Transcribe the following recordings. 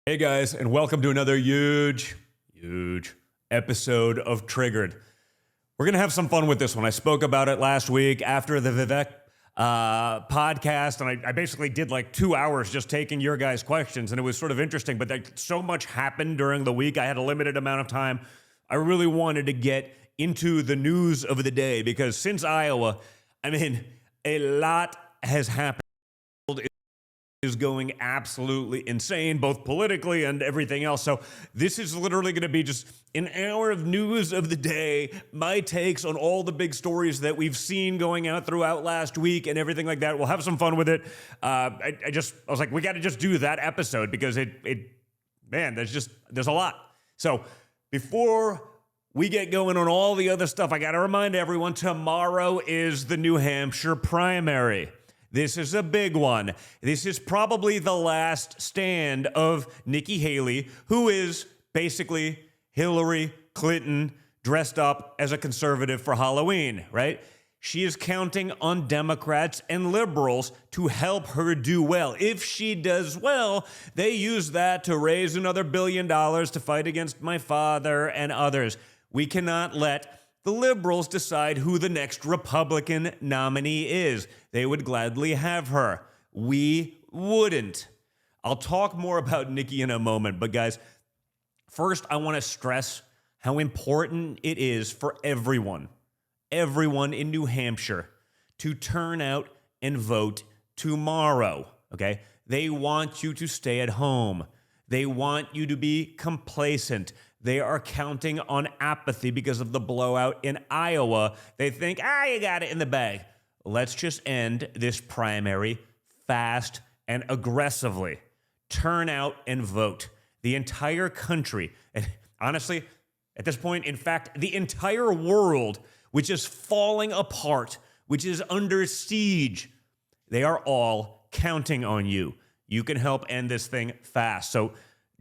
Hey guys, and welcome to another huge episode of Triggered. We're going to have some fun with this one. I spoke about it last week after the Vivek podcast, and I basically did like 2 hours just taking your guys' questions, and it was sort of interesting, but so much happened during the week. I had a limited amount of time. I really wanted to get into the news of the day because since Iowa, a lot has happened. Is going absolutely insane, both politically and everything else. So this is literally going to be just an hour of news of the day, my takes on all the big stories that we've seen going out throughout last week and everything like that. We'll have some fun with it. I was like, we got to just do that episode because there's a lot. So before we get going on all the other stuff, I got to remind everyone, tomorrow is the New Hampshire primary. This is a big one. This is probably the last stand of Nikki Haley, who is basically Hillary Clinton dressed up as a conservative for Halloween, right? She is counting on Democrats and liberals to help her do well. If she does well, they use that to raise another $1 billion to fight against my father and others. We cannot let the liberals decide who the next Republican nominee is. They would gladly have her. We wouldn't. I'll talk more about Nikki in a moment, but guys, first I want to stress how important it is for everyone in New Hampshire to turn out and vote tomorrow, okay? They want you to stay at home. They want you to be complacent. They are counting on apathy because of the blowout in Iowa. They think, you got it in the bag. Let's just end this primary fast and aggressively. Turn out and vote. The entire country, and honestly, at this point, in fact, the entire world, which is falling apart, which is under siege, they are all counting on you. You can help end this thing fast. So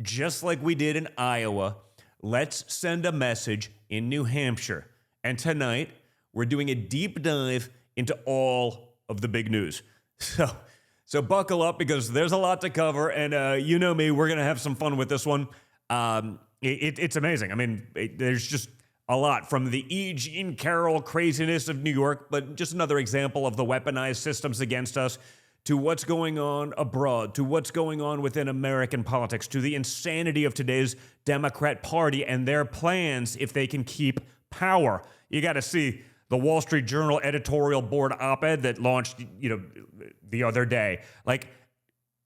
just like we did in Iowa, let's send a message in New Hampshire. And tonight, we're doing a deep dive into all of the big news. So buckle up because there's a lot to cover. And you know me, we're going to have some fun with this one. It's amazing. There's just a lot from the E. Jean Carroll craziness of New York, but just another example of the weaponized systems against us, to what's going on abroad, to what's going on within American politics, to the insanity of today's Democrat Party and their plans if they can keep power. You got to see the Wall Street Journal editorial board op-ed that launched, the other day.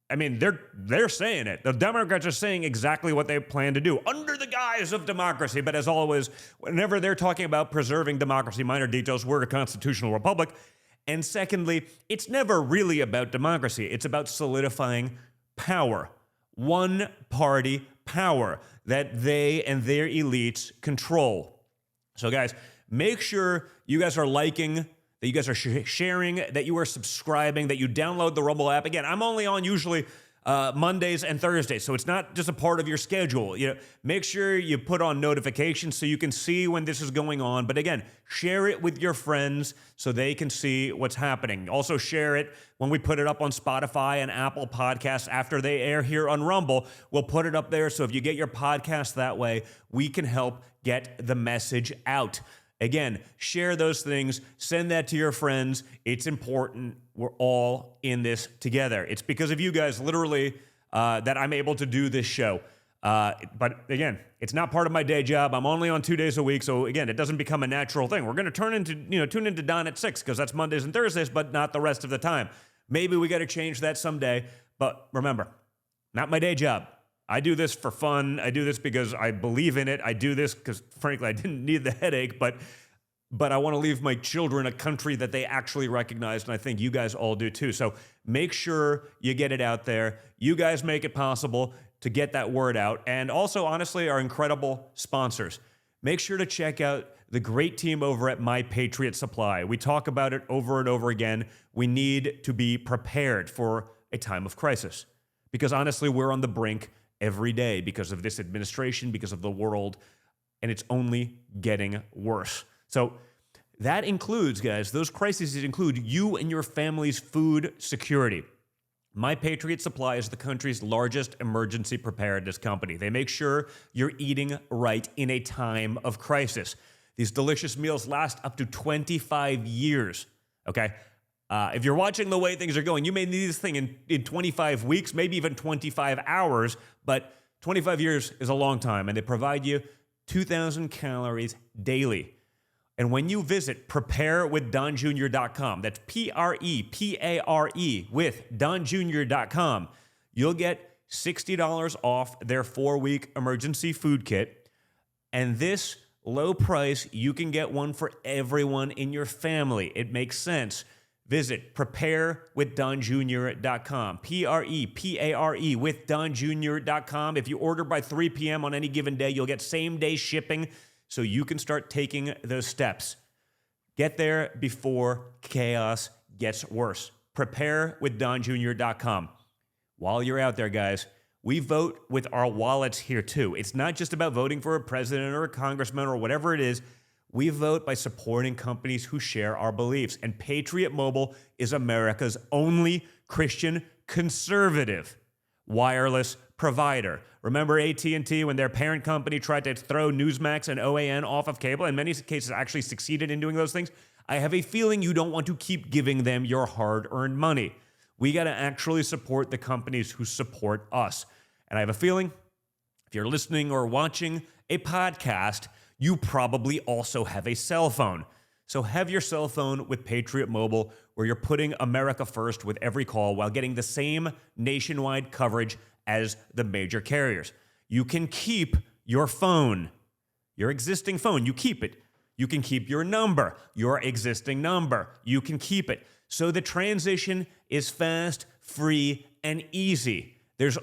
They're saying it. The Democrats are saying exactly what they plan to do under the guise of democracy. But as always, whenever they're talking about preserving democracy, minor details, we're a constitutional republic. And secondly, it's never really about democracy. It's about solidifying power. One party power that they and their elites control. So guys, make sure you guys are liking, that you guys are sharing, that you are subscribing, that you download the Rumble app. Again, I'm only on usually Mondays and Thursdays, so it's not just a part of your schedule. Make sure you put on notifications so you can see when this is going on. But again, share it with your friends so they can see what's happening. Also share it when we put it up on Spotify and Apple Podcasts after they air here on Rumble. We'll put it up there, so if you get your podcast that way, we can help get the message out. Again, share those things, send that to your friends. It's important. We're all in this together. It's because of you guys, literally, that I'm able to do this show. But again, it's not part of my day job. I'm only on 2 days a week, so again, it doesn't become a natural thing. We're going to tune into Don at 6 because that's Mondays and Thursdays, but not the rest of the time. Maybe we got to change that someday. But remember, not my day job. I do this for fun. I do this because I believe in it. I do this because, frankly, I didn't need the headache, but I want to leave my children a country that they actually recognize, and I think you guys all do too. So make sure you get it out there. You guys make it possible to get that word out. And also, honestly, our incredible sponsors. Make sure to check out the great team over at My Patriot Supply. We talk about it over and over again. We need to be prepared for a time of crisis because, honestly, we're on the brink every day because of this administration, because of the world, and it's only getting worse. So that includes, guys, those crises include you and your family's food security. My Patriot Supply is the country's largest emergency preparedness company. They make sure you're eating right in a time of crisis. These delicious meals last up to 25 years, okay? If you're watching the way things are going, you may need this thing in 25 weeks, maybe even 25 hours, but 25 years is a long time, and they provide you 2,000 calories daily. And when you visit preparewithdonjr.com, that's Prepare with donjr.com, you'll get $60 off their 4-week emergency food kit. And this low price, you can get one for everyone in your family. It makes sense. Visit preparewithdonjr.com, Prepare with donjr.com. If you order by 3 p.m. on any given day, you'll get same-day shipping, so you can start taking those steps. Get there before chaos gets worse. Preparewithdonjr.com. While you're out there, guys, we vote with our wallets here too. It's not just about voting for a president or a congressman or whatever it is. We vote by supporting companies who share our beliefs. And Patriot Mobile is America's only Christian conservative wireless provider. Remember AT&T when their parent company tried to throw Newsmax and OAN off of cable, in many cases actually succeeded in doing those things? I have a feeling you don't want to keep giving them your hard-earned money. We got to actually support the companies who support us. And I have a feeling if you're listening or watching a podcast, you probably also have a cell phone. So have your cell phone with Patriot Mobile, where you're putting America first with every call while getting the same nationwide coverage as the major carriers. You can keep your phone, your existing phone, you keep it. You can keep your number, your existing number, you can keep it. So the transition is fast, free, and easy. There's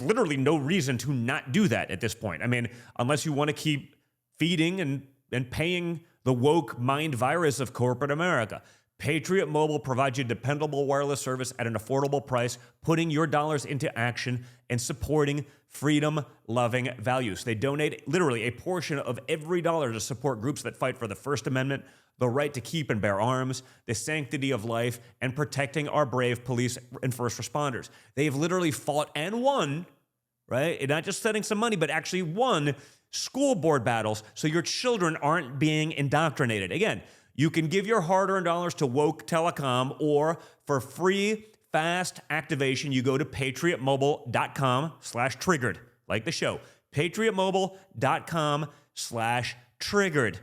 literally no reason to not do that at this point. I mean, unless you want to keep feeding and paying the woke mind virus of corporate America. Patriot Mobile provides you dependable wireless service at an affordable price, putting your dollars into action and supporting freedom-loving values. They donate literally a portion of every dollar to support groups that fight for the First Amendment, the right to keep and bear arms, the sanctity of life, and protecting our brave police and first responders. They've literally fought and won, right? And not just sending some money, but actually won school board battles so your children aren't being indoctrinated. Again, you can give your hard-earned dollars to Woke Telecom, or for free, fast activation, you go to patriotmobile.com/triggered, like the show. patriotmobile.com/triggered.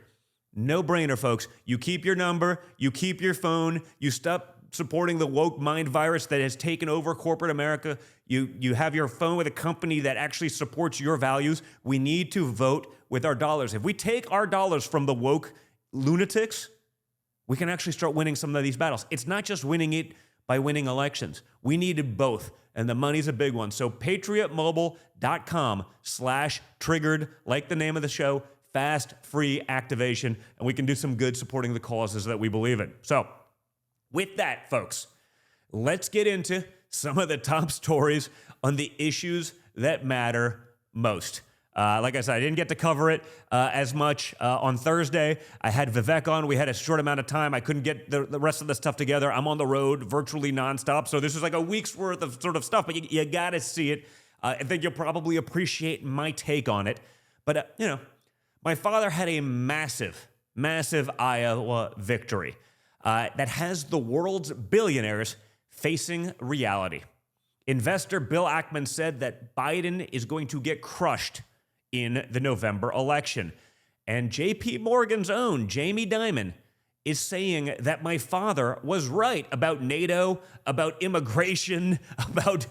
No brainer, folks. You keep your number, you keep your phone, you stop supporting the woke mind virus that has taken over corporate America. You have your phone with a company that actually supports your values. We need to vote with our dollars. If we take our dollars from the woke lunatics, we can actually start winning some of these battles. It's not just winning it by winning elections. We needed both, and the money's a big one. So patriotmobile.com/triggered, like the name of the show, fast, free activation, and we can do some good supporting the causes that we believe in. So with that, folks, let's get into some of the top stories on the issues that matter most. Like I said, I didn't get to cover it as much on Thursday. I had Vivek on. We had a short amount of time. I couldn't get the rest of the stuff together. I'm on the road virtually nonstop, so this is like a week's worth of sort of stuff, but you got to see it. I think you'll probably appreciate my take on it. But, my father had a massive, massive Iowa victory that has the world's billionaires facing reality. Investor Bill Ackman said that Biden is going to get crushed in the November election. And JP Morgan's own Jamie Dimon is saying that my father was right about NATO, about immigration, about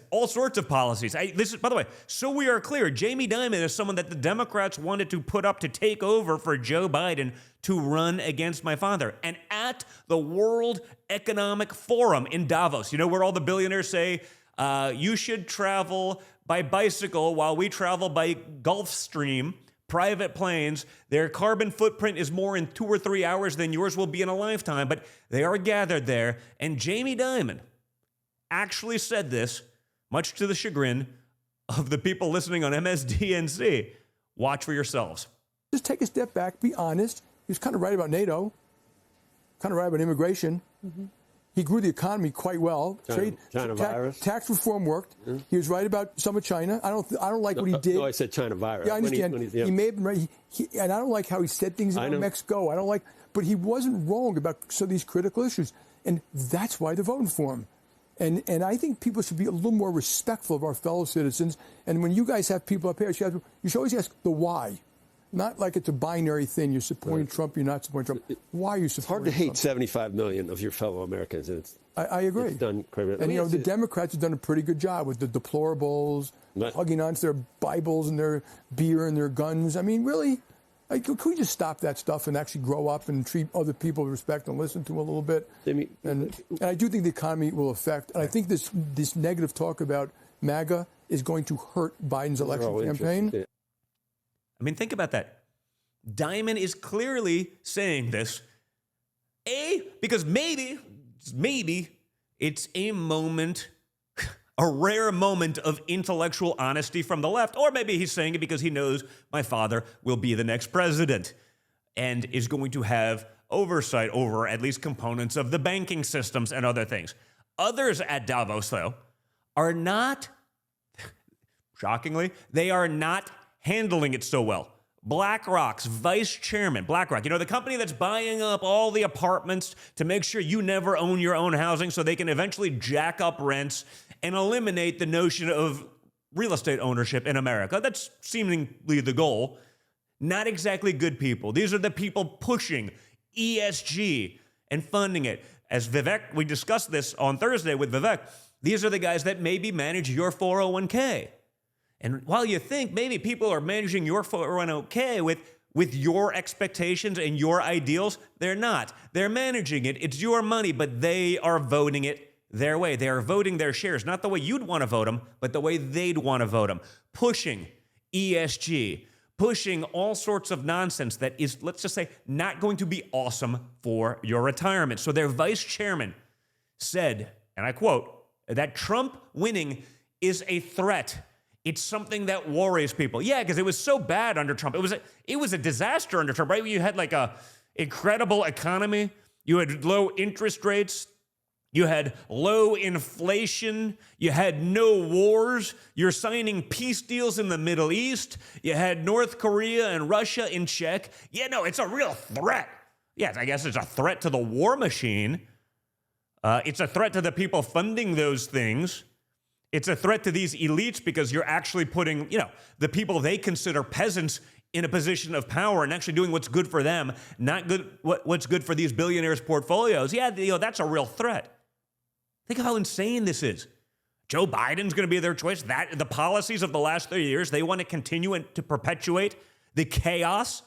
all sorts of policies. This is, by the way, so we are clear, Jamie Dimon is someone that the Democrats wanted to put up to take over for Joe Biden to run against my father. And at the World Economic Forum in Davos, where all the billionaires say, you should travel by bicycle while we travel by Gulfstream, private planes. Their carbon footprint is more in 2 or 3 hours than yours will be in a lifetime, but they are gathered there. And Jamie Dimon actually said this, much to the chagrin of the people listening on MSDNC. Watch for yourselves. Just take a step back, be honest. He was kind of right about NATO, kind of right about immigration. Mm-hmm. He grew the economy quite well. China virus. Tax reform worked. He was right about some of China. I don't like what he did. No, I said China virus. Yeah, I understand. He may have been right. And I don't like how he said things about Mexico. I don't like, but he wasn't wrong about some of these critical issues. And that's why they're voting for him. And I think people should be a little more respectful of our fellow citizens. And when you guys have people up here, you should always ask the why. Not like it's a binary thing. You're supporting Trump, you're not supporting Trump. Why are you supporting Trump? It's hard to hate 75 million of your fellow Americans. And I agree. It's done quite and, the Democrats have done a pretty good job with the deplorables, hugging onto their Bibles and their beer and their guns. I mean, really, could we just stop that stuff and actually grow up and treat other people with respect and listen to them a little bit? And I do think the economy will affect. And I think this negative talk about MAGA is going to hurt Biden's election campaign. Yeah. I mean, think about that. Diamond is clearly saying this, because maybe it's a moment, a rare moment of intellectual honesty from the left, or maybe he's saying it because he knows my father will be the next president and is going to have oversight over at least components of the banking systems and other things. Others at Davos, though, are not, shockingly, they are not handling it so well. BlackRock's vice chairman, BlackRock, the company that's buying up all the apartments to make sure you never own your own housing so they can eventually jack up rents and eliminate the notion of real estate ownership in America. That's seemingly the goal. Not exactly good people. These are the people pushing ESG and funding it. As Vivek, we discussed this on Thursday with Vivek, these are the guys that maybe manage your 401k. And while you think maybe people are managing your 401k with your expectations and your ideals, they're not. They're managing it. It's your money, but they are voting it their way. They are voting their shares, not the way you'd want to vote them, but the way they'd want to vote them. Pushing ESG, pushing all sorts of nonsense that is, let's just say, not going to be awesome for your retirement. So their vice chairman said, and I quote, that Trump winning is a threat. It's something that worries people. Yeah, because it was so bad under Trump. It was a disaster under Trump, right? You had like a incredible economy. You had low interest rates. You had low inflation. You had no wars. You're signing peace deals in the Middle East. You had North Korea and Russia in check. Yeah, no, it's a real threat. Yes, I guess it's a threat to the war machine. It's a threat to the people funding those things. It's a threat to these elites because you're actually putting, the people they consider peasants in a position of power and actually doing what's good for them, not what's good for these billionaires' portfolios. Yeah, that's a real threat. Think of how insane this is. Joe Biden's going to be their choice. The policies of the last 30 years, they want to continue and to perpetuate the chaos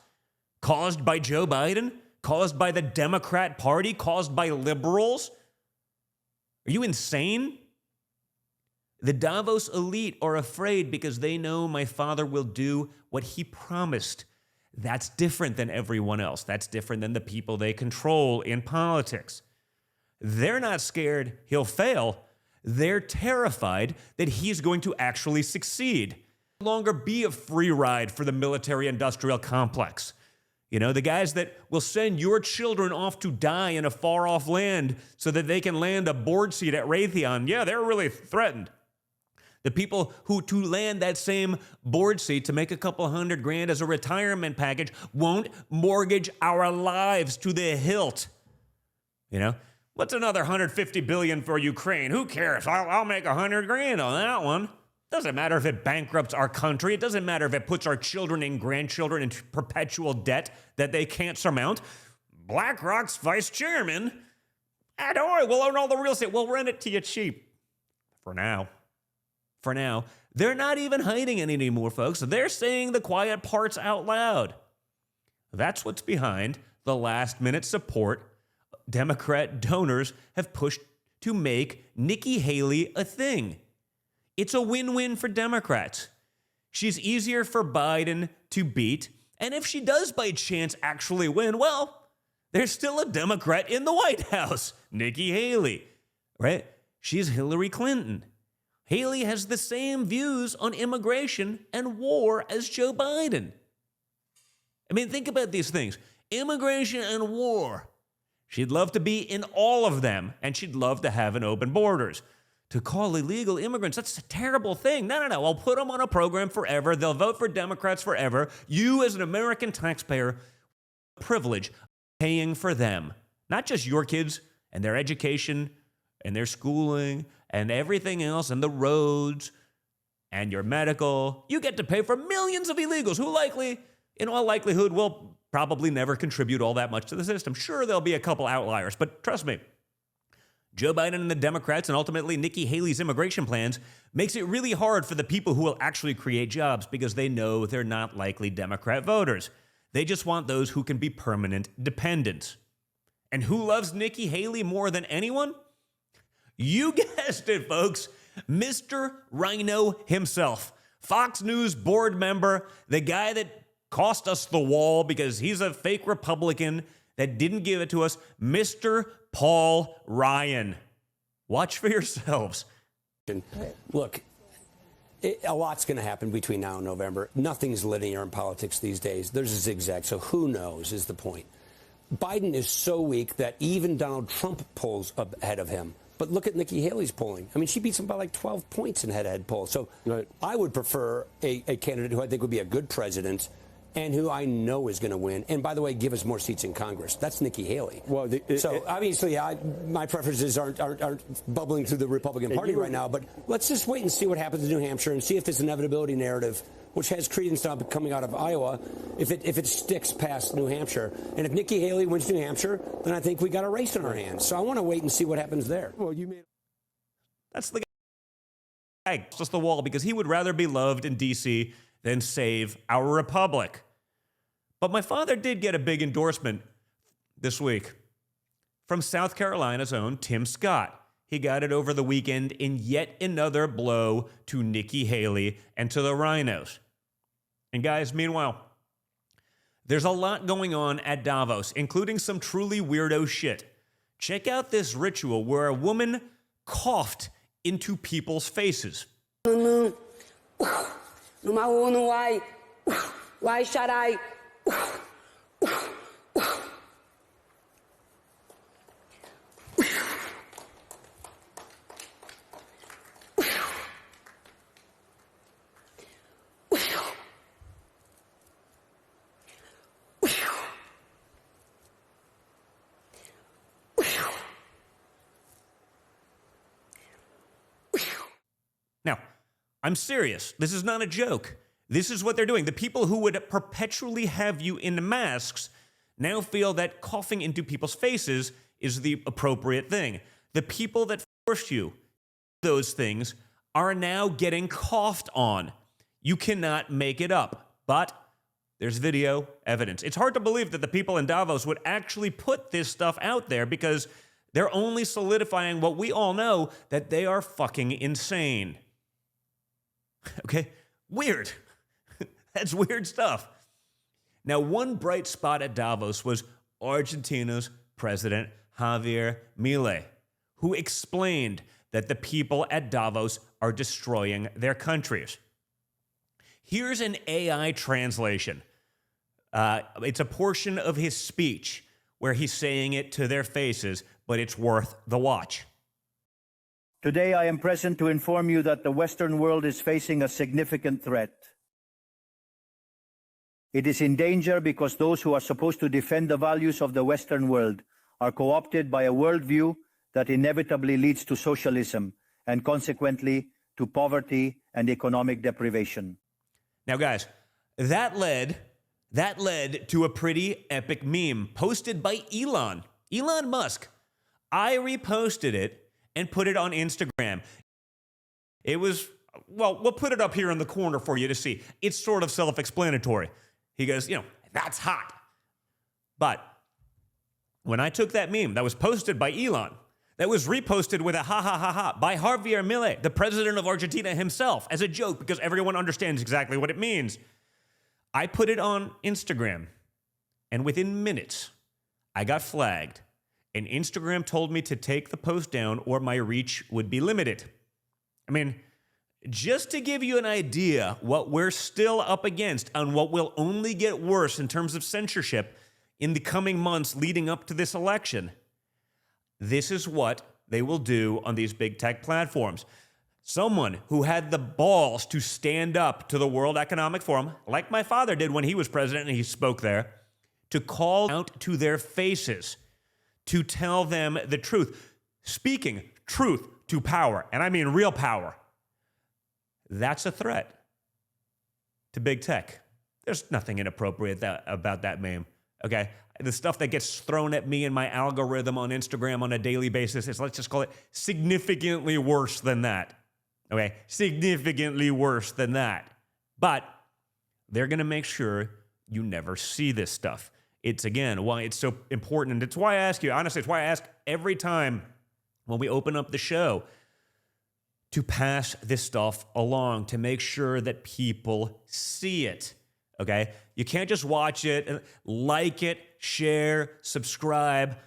caused by Joe Biden, caused by the Democrat Party, caused by liberals. Are you insane? The Davos elite are afraid because they know my father will do what he promised. That's different than everyone else. That's different than the people they control in politics. They're not scared he'll fail. They're terrified that he's going to actually succeed. No longer be a free ride for the military-industrial complex. The guys that will send your children off to die in a far-off land so that they can land a board seat at Raytheon. Yeah, they're really threatened. The people who, to land that same board seat to make a couple $100,000 as a retirement package, won't mortgage our lives to the hilt. What's another $150 billion for Ukraine? Who cares? I'll make $100,000 on that one. Doesn't matter if it bankrupts our country. It doesn't matter if it puts our children and grandchildren into perpetual debt that they can't surmount. BlackRock's vice chairman, don't worry, we'll own all the real estate. We'll rent it to you cheap. For now. They're not even hiding it anymore, folks. They're saying the quiet parts out loud. That's what's behind the last-minute support Democrat donors have pushed to make Nikki Haley a thing. It's a win-win for Democrats. She's easier for Biden to beat, and if she does by chance actually win, well, there's still a Democrat in the White House, Nikki Haley, right? She's Hillary Clinton. Haley has the same views on immigration and war as Joe Biden. I mean, think about these things. Immigration and war. She'd love to be in all of them, and she'd love to have an open borders. To call illegal immigrants, that's a terrible thing. No. I'll put them on a program forever. They'll vote for Democrats forever. You, as an American taxpayer, privilege of paying for them. Not just your kids and their education and their schooling and everything else and the roads and your medical. You get to pay for millions of illegals who likely, in all likelihood, will probably never contribute all that much to the system. Sure, there'll be a couple outliers, but trust me, Joe Biden and the Democrats and ultimately Nikki Haley's immigration plans makes it really hard for the people who will actually create jobs because they know they're not likely Democrat voters. They just want those who can be permanent dependents. And who loves Nikki Haley more than anyone? You guessed it, folks. Mr. Rhino himself. Fox News board member, the guy that cost us the wall because he's a fake Republican that didn't give it to us, Mr. Paul Ryan. Watch for yourselves. Look, a lot's going to happen between now and November. Nothing's linear in politics these days. There's a zigzag, so who knows is the point. Biden is so weak that even Donald Trump pulls up ahead of him. But look at Nikki Haley's polling. I mean, she beats him by like 12 points in head-to-head polls. So I would prefer a candidate who I think would be a good president and who I know is going to win. And by the way, give us more seats in Congress. That's Nikki Haley. Well, so obviously, my preferences aren't bubbling through the Republican Party right now. But let's just wait and see what happens in New Hampshire and see if this inevitability narrative, which has credence now coming out of Iowa, if it sticks past New Hampshire. And if Nikki Haley wins New Hampshire, then I think we got a race in our hands. So I want to wait and see what happens there. Well, That's the guy just the wall because he would rather be loved in D.C. than save our republic. But my father did get a big endorsement this week from South Carolina's own Tim Scott. He got it over the weekend in yet another blow to Nikki Haley and to the rhinos. And guys, meanwhile, there's a lot going on at Davos, including some truly weirdo shit. Check out this ritual where a woman coughed into people's faces. Why should I? Now, I'm serious. This is not a joke. This is what they're doing. The people who would perpetually have you in masks now feel that coughing into people's faces is the appropriate thing. The people that forced you those things are now getting coughed on. You cannot make it up, but there's video evidence. It's hard to believe that the people in Davos would actually put this stuff out there because they're only solidifying what we all know, that they are fucking insane. Okay? Weird. That's weird stuff. Now, one bright spot at Davos was Argentina's President Javier Milei, who explained that the people at Davos are destroying their countries. Here's an AI translation. It's a portion of his speech where he's saying it to their faces, but it's worth the watch. Today, I am present to inform you that the Western world is facing a significant threat. It is in danger because those who are supposed to defend the values of the Western world are co-opted by a worldview that inevitably leads to socialism and consequently to poverty and economic deprivation. Now, guys, that led to a pretty epic meme posted by Elon Musk. I reposted it and put it on Instagram. It was, well, we'll put it up here in the corner for you to see. It's sort of self-explanatory. He goes, that's hot. But when I took that meme that was posted by Elon, that was reposted with a ha ha ha ha by Javier Milei, the president of Argentina himself, as a joke because everyone understands exactly what it means. I put it on Instagram, and within minutes, I got flagged, and Instagram told me to take the post down or my reach would be limited. I mean, just to give you an idea what we're still up against and what will only get worse in terms of censorship, in the coming months leading up to this election. This is what they will do on these big tech platforms. Someone who had the balls to stand up to the World Economic Forum, like my father did when he was president and he spoke there, to call out to their faces, to tell them the truth. Speaking truth to power, and I mean real power. That's a threat to big tech. There's nothing inappropriate about that meme, okay? The stuff that gets thrown at me in my algorithm on Instagram on a daily basis is, let's just call it, significantly worse than that, okay? Significantly worse than that. But they're going to make sure you never see this stuff. It's, again, why it's so important. And it's why I ask you, honestly, it's why I ask every time when we open up the show to pass this stuff along, to make sure that people see it, okay? You can't just watch it, like it, share, subscribe,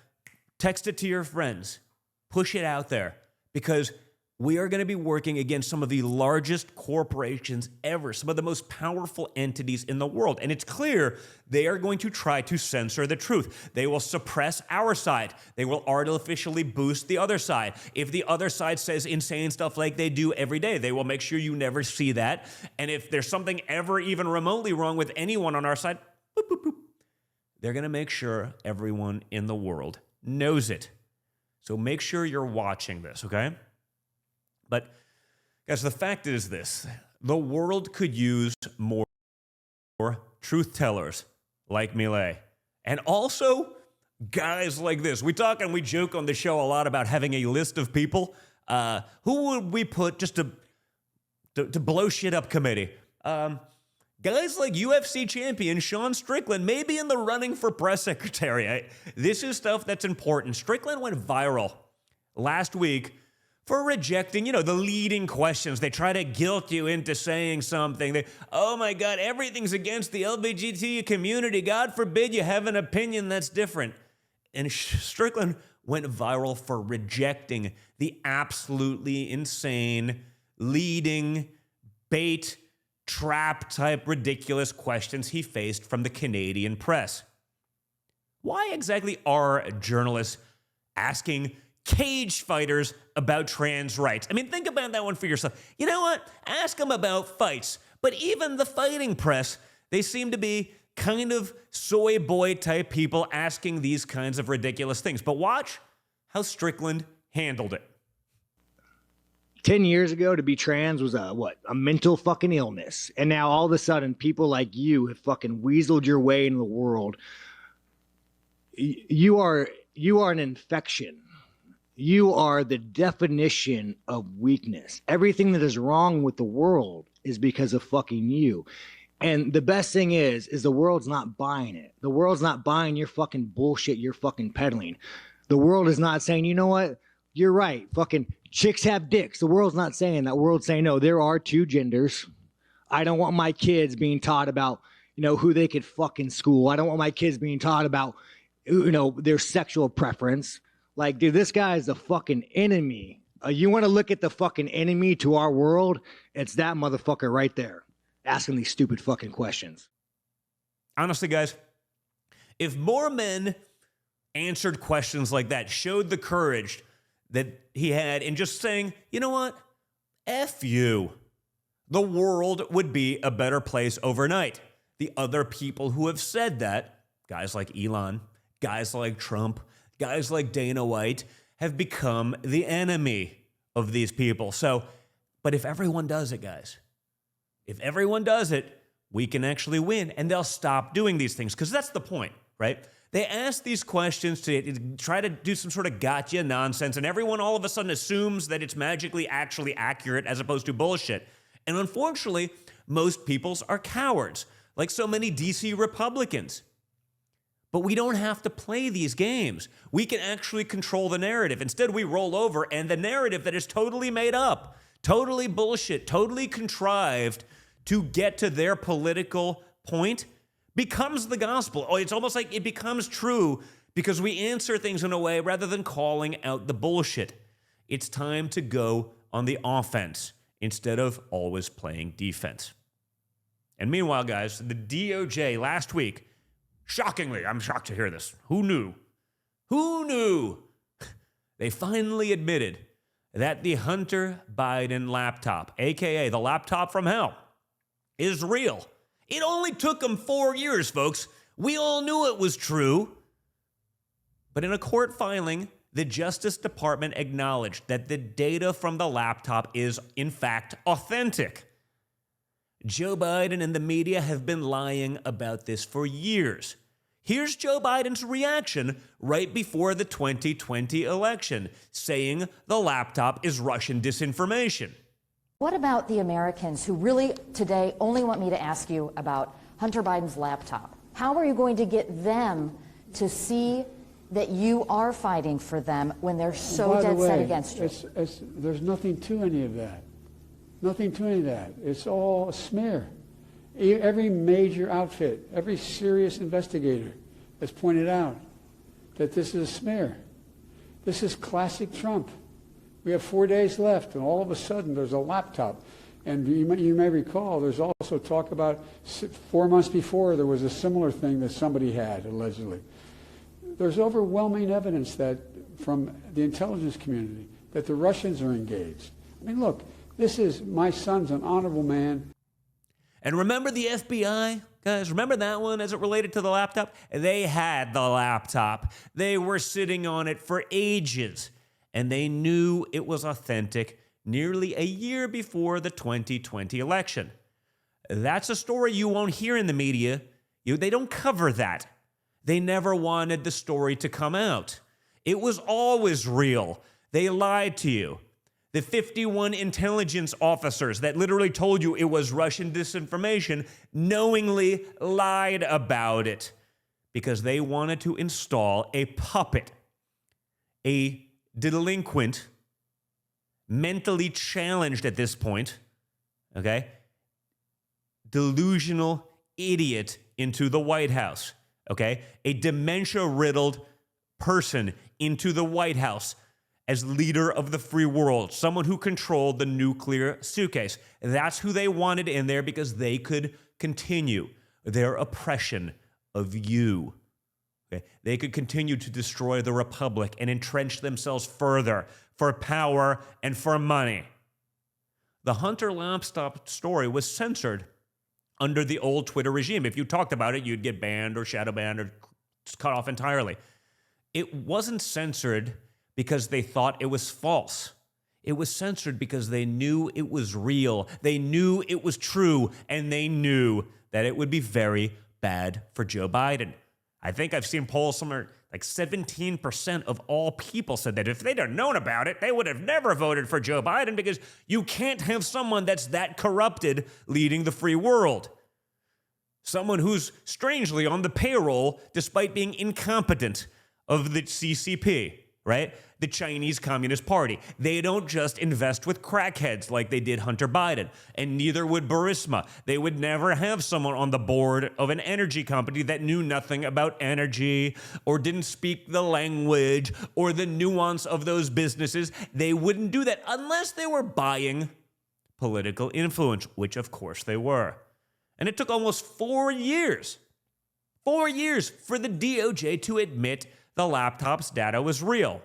text it to your friends, push it out there, because we are going to be working against some of the largest corporations ever, some of the most powerful entities in the world. And it's clear they are going to try to censor the truth. They will suppress our side. They will artificially boost the other side. If the other side says insane stuff like they do every day, they will make sure you never see that. And if there's something ever even remotely wrong with anyone on our side, boop, boop, boop, they're going to make sure everyone in the world knows it. So make sure you're watching this, okay? But, guys, the fact is this. The world could use more truth tellers like Milei. And also guys like this. We talk and we joke on the show a lot about having a list of people. Who would we put just to blow shit up committee? Guys like UFC champion Sean Strickland may be in the running for press secretary. This is stuff that's important. Strickland went viral last week for rejecting, the leading questions. They try to guilt you into saying something. Oh my God, everything's against the LGBT community. God forbid you have an opinion that's different. And Strickland went viral for rejecting the absolutely insane, leading, bait, trap type ridiculous questions he faced from the Canadian press. Why exactly are journalists asking cage fighters about trans rights? I mean, think about that one for yourself. You know what? Ask them about fights. But even the fighting press, they seem to be kind of soy boy type people asking these kinds of ridiculous things. But watch how Strickland handled it. 10 years ago, to be trans was a mental fucking illness. And now all of a sudden, people like you have fucking weaseled your way into the world. You are an infection. You are the definition of weakness. Everything that is wrong with the world is because of fucking you. And the best thing is the world's not buying it. The world's not buying your fucking bullshit you're fucking peddling. The world is not saying, you know what? You're right. Fucking chicks have dicks. The world's not saying that. The world's saying, no, there are two genders. I don't want my kids being taught about, who they could fuck in school. I don't want my kids being taught about, their sexual preference. Like, dude, this guy is the fucking enemy. You want to look at the fucking enemy to our world? It's that motherfucker right there asking these stupid fucking questions. Honestly, guys, if more men answered questions like that, showed the courage that he had in just saying, you know what? F you, the world would be a better place overnight. The other people who have said that, guys like Elon, guys like Trump, guys like Dana White, have become the enemy of these people. So, but if everyone does it, guys, if everyone does it, we can actually win, and they'll stop doing these things, because that's the point, right? They ask these questions to try to do some sort of gotcha nonsense, and everyone all of a sudden assumes that it's magically actually accurate as opposed to bullshit. And unfortunately, most peoples are cowards, like so many DC Republicans. But we don't have to play these games. We can actually control the narrative. Instead, we roll over, and the narrative that is totally made up, totally bullshit, totally contrived to get to their political point becomes the gospel. Oh, it's almost like it becomes true because we answer things in a way rather than calling out the bullshit. It's time to go on the offense instead of always playing defense. And meanwhile, guys, the DOJ last week Shockingly, I'm shocked to hear this. Who knew? Who knew? They finally admitted that the Hunter Biden laptop, aka the laptop from hell, is real. It only took them 4 years, folks. We all knew it was true. But in a court filing, the Justice Department acknowledged that the data from the laptop is, in fact, authentic. Joe Biden and the media have been lying about this for years. Here's Joe Biden's reaction right before the 2020 election, saying the laptop is Russian disinformation. What about the Americans who really today only want me to ask you about Hunter Biden's laptop? How are you going to get them to see that you are fighting for them when they're so dead set against you? There's nothing to any of that. Nothing to any of that. It's all a smear. Every major outfit, every serious investigator has pointed out that this is a smear. This is classic Trump. We have 4 days left, and all of a sudden there's a laptop. And you may recall, there's also talk about 4 months before there was a similar thing that somebody had, allegedly. There's overwhelming evidence that from the intelligence community that the Russians are engaged. I mean, look, my son's an honorable man. And remember the FBI, guys? Remember that one as it related to the laptop? They had the laptop. They were sitting on it for ages, and they knew it was authentic nearly a year before the 2020 election. That's a story you won't hear in the media. They don't cover that. They never wanted the story to come out. It was always real. They lied to you. The 51 intelligence officers that literally told you it was Russian disinformation knowingly lied about it because they wanted to install a puppet, a delinquent, mentally challenged at this point, okay, delusional idiot into the White House, okay, a dementia-riddled person into the White House as leader of the free world, someone who controlled the nuclear suitcase. That's who they wanted in there because they could continue their oppression of you. Okay? They could continue to destroy the republic and entrench themselves further for power and for money. The Hunter laptop story was censored under the old Twitter regime. If you talked about it, you'd get banned or shadow banned or cut off entirely. It wasn't censored because they thought it was false. It was censored because they knew it was real. They knew it was true, and they knew that it would be very bad for Joe Biden. I think I've seen polls somewhere like 17% of all people said that if they'd have known about it, they would have never voted for Joe Biden because you can't have someone that's that corrupted leading the free world. Someone who's strangely on the payroll despite being incompetent of the CCP. Right? The Chinese Communist Party. They don't just invest with crackheads like they did Hunter Biden, and neither would Burisma. They would never have someone on the board of an energy company that knew nothing about energy or didn't speak the language or the nuance of those businesses. They wouldn't do that unless they were buying political influence, which of course they were. And it took almost 4 years for the DOJ to admit the laptop's data was real.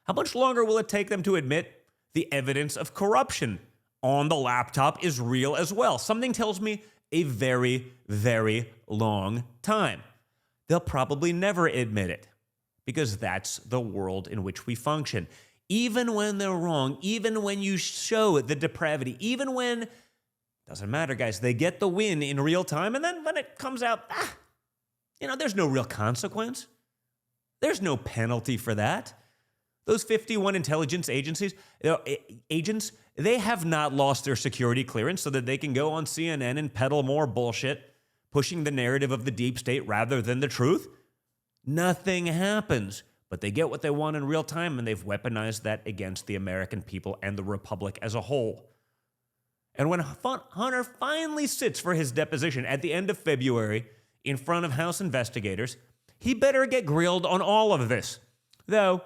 How much longer will it take them to admit the evidence of corruption on the laptop is real as well? Something tells me a very, very long time. They'll probably never admit it because that's the world in which we function. Even when they're wrong, even when you show the depravity, even when, doesn't matter, guys, they get the win in real time, and then when it comes out, there's no real consequence. There's no penalty for that. Those 51 intelligence agents, they have not lost their security clearance so that they can go on CNN and peddle more bullshit, pushing the narrative of the deep state rather than the truth. Nothing happens, but they get what they want in real time, and they've weaponized that against the American people and the republic as a whole. And when Hunter finally sits for his deposition at the end of February in front of House investigators, he better get grilled on all of this. Though,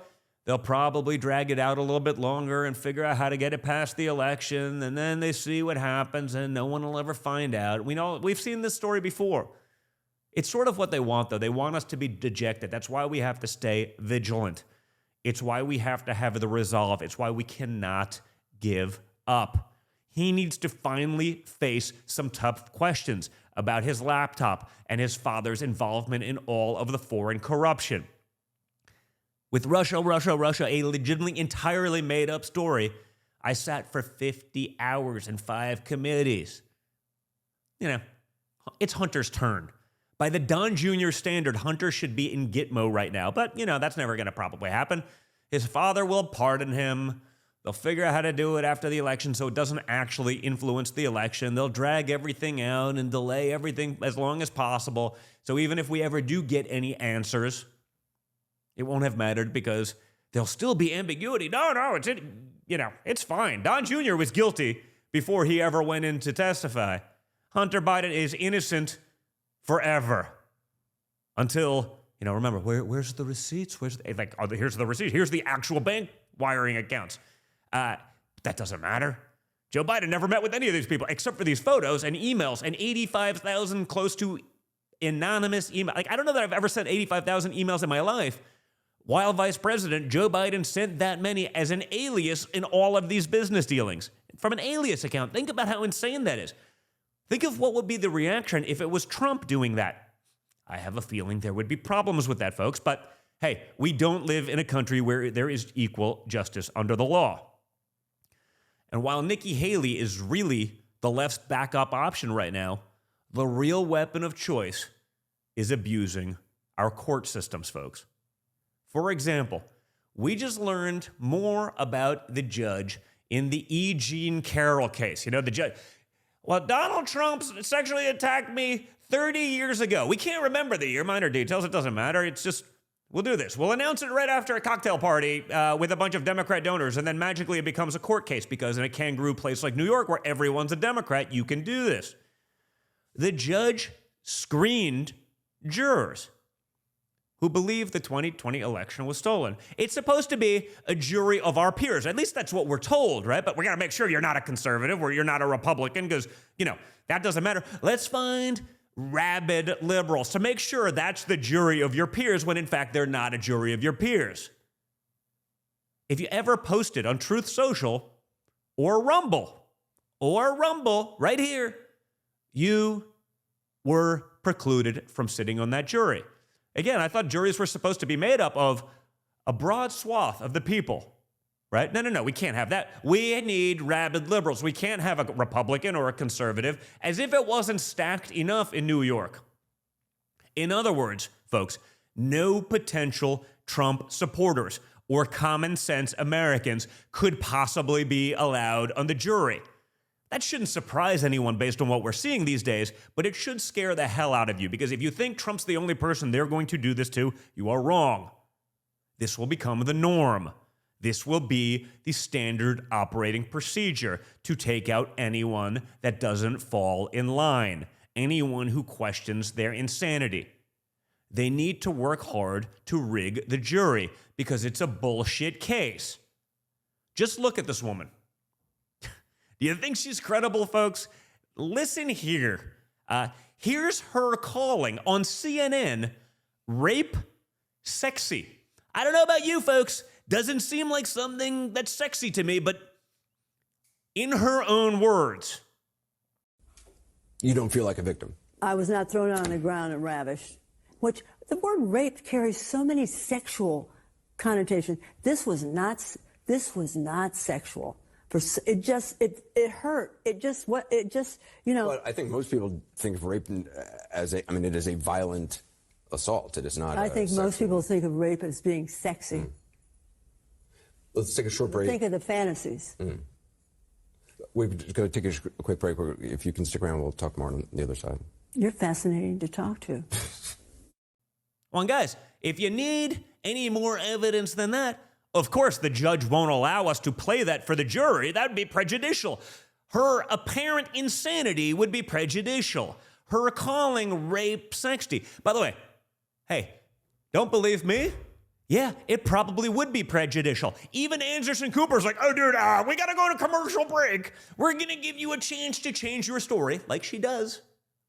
they'll probably drag it out a little bit longer and figure out how to get it past the election, and then they see what happens, and no one will ever find out. We've seen this story before. It's sort of what they want, though. They want us to be dejected. That's why we have to stay vigilant. It's why we have to have the resolve. It's why we cannot give up. He needs to finally face some tough questions about his laptop and his father's involvement in all of the foreign corruption. With Russia, a legitimately entirely made-up story, I sat for 50 hours in 5 committees. You know, it's Hunter's turn. By the Don Jr. standard, Hunter should be in Gitmo right now, but, you know, that's never going to probably happen. His father will pardon him. They'll figure out how to do it after the election so it doesn't actually influence the election. They'll drag everything out and delay everything as long as possible. So even if we ever do get any answers, it won't have mattered because there'll still be ambiguity. No, it's fine. Don Jr. was guilty before he ever went in to testify. Hunter Biden is innocent forever until, remember, where's the receipts? Here's the receipt. Here's the actual bank wiring accounts. That doesn't matter. Joe Biden never met with any of these people except for these photos and emails and 85,000 close to anonymous email. I don't know that I've ever sent 85,000 emails in my life. While vice president, Joe Biden sent that many as an alias in all of these business dealings. From an alias account. Think about how insane that is. Think of what would be the reaction if it was Trump doing that. I have a feeling there would be problems with that, folks. But hey, we don't live in a country where there is equal justice under the law. And while Nikki Haley is really the left's backup option right now, the real weapon of choice is abusing our court systems, folks. For example, we just learned more about the judge in the E. Jean Carroll case. The judge, well, Donald Trump sexually attacked me 30 years ago. We can't remember the year, minor details, it doesn't matter. It's just, we'll do this. We'll announce it right after a cocktail party with a bunch of Democrat donors, and then magically it becomes a court case because in a kangaroo place like New York where everyone's a Democrat, you can do this. The judge screened jurors who believe the 2020 election was stolen. It's supposed to be a jury of our peers. At least that's what we're told, right? But we got to make sure you're not a conservative or you're not a Republican because, that doesn't matter. Let's find rabid liberals to make sure that's the jury of your peers when in fact they're not a jury of your peers. If you ever posted on Truth Social or Rumble right here, you were precluded from sitting on that jury. Again, I thought juries were supposed to be made up of a broad swath of the people, right? No, we can't have that. We need rabid liberals. We can't have a Republican or a conservative, as if it wasn't stacked enough in New York. In other words, folks, no potential Trump supporters or common sense Americans could possibly be allowed on the jury. That shouldn't surprise anyone based on what we're seeing these days, but it should scare the hell out of you because if you think Trump's the only person they're going to do this to, you are wrong. This will become the norm. This will be the standard operating procedure to take out anyone that doesn't fall in line, anyone who questions their insanity. They need to work hard to rig the jury because it's a bullshit case. Just look at this woman. Do you think she's credible, folks? Listen here. Here's her calling on CNN, rape sexy. I don't know about you, folks. Doesn't seem like something that's sexy to me, but in her own words. You don't feel like a victim? I was not thrown on the ground and ravished. Which the word rape carries so many sexual connotations. This was not sexual. It hurt. But I think most people think of rape as it is a violent assault. It is not. I think most people think of rape as being sexy. Let's take a short break. Think of the fantasies. We're going to take a quick break. If you can stick around, we'll talk more on the other side. You're fascinating to talk to. Well, guys, if you need any more evidence than that, of course, the judge won't allow us to play that for the jury. That would be prejudicial. Her apparent insanity would be prejudicial. Her calling rape sexy. By the way, hey, don't believe me? Yeah, it probably would be prejudicial. Even Anderson Cooper's like, oh, dude, we got to go to commercial break. We're going to give you a chance to change your story, like she does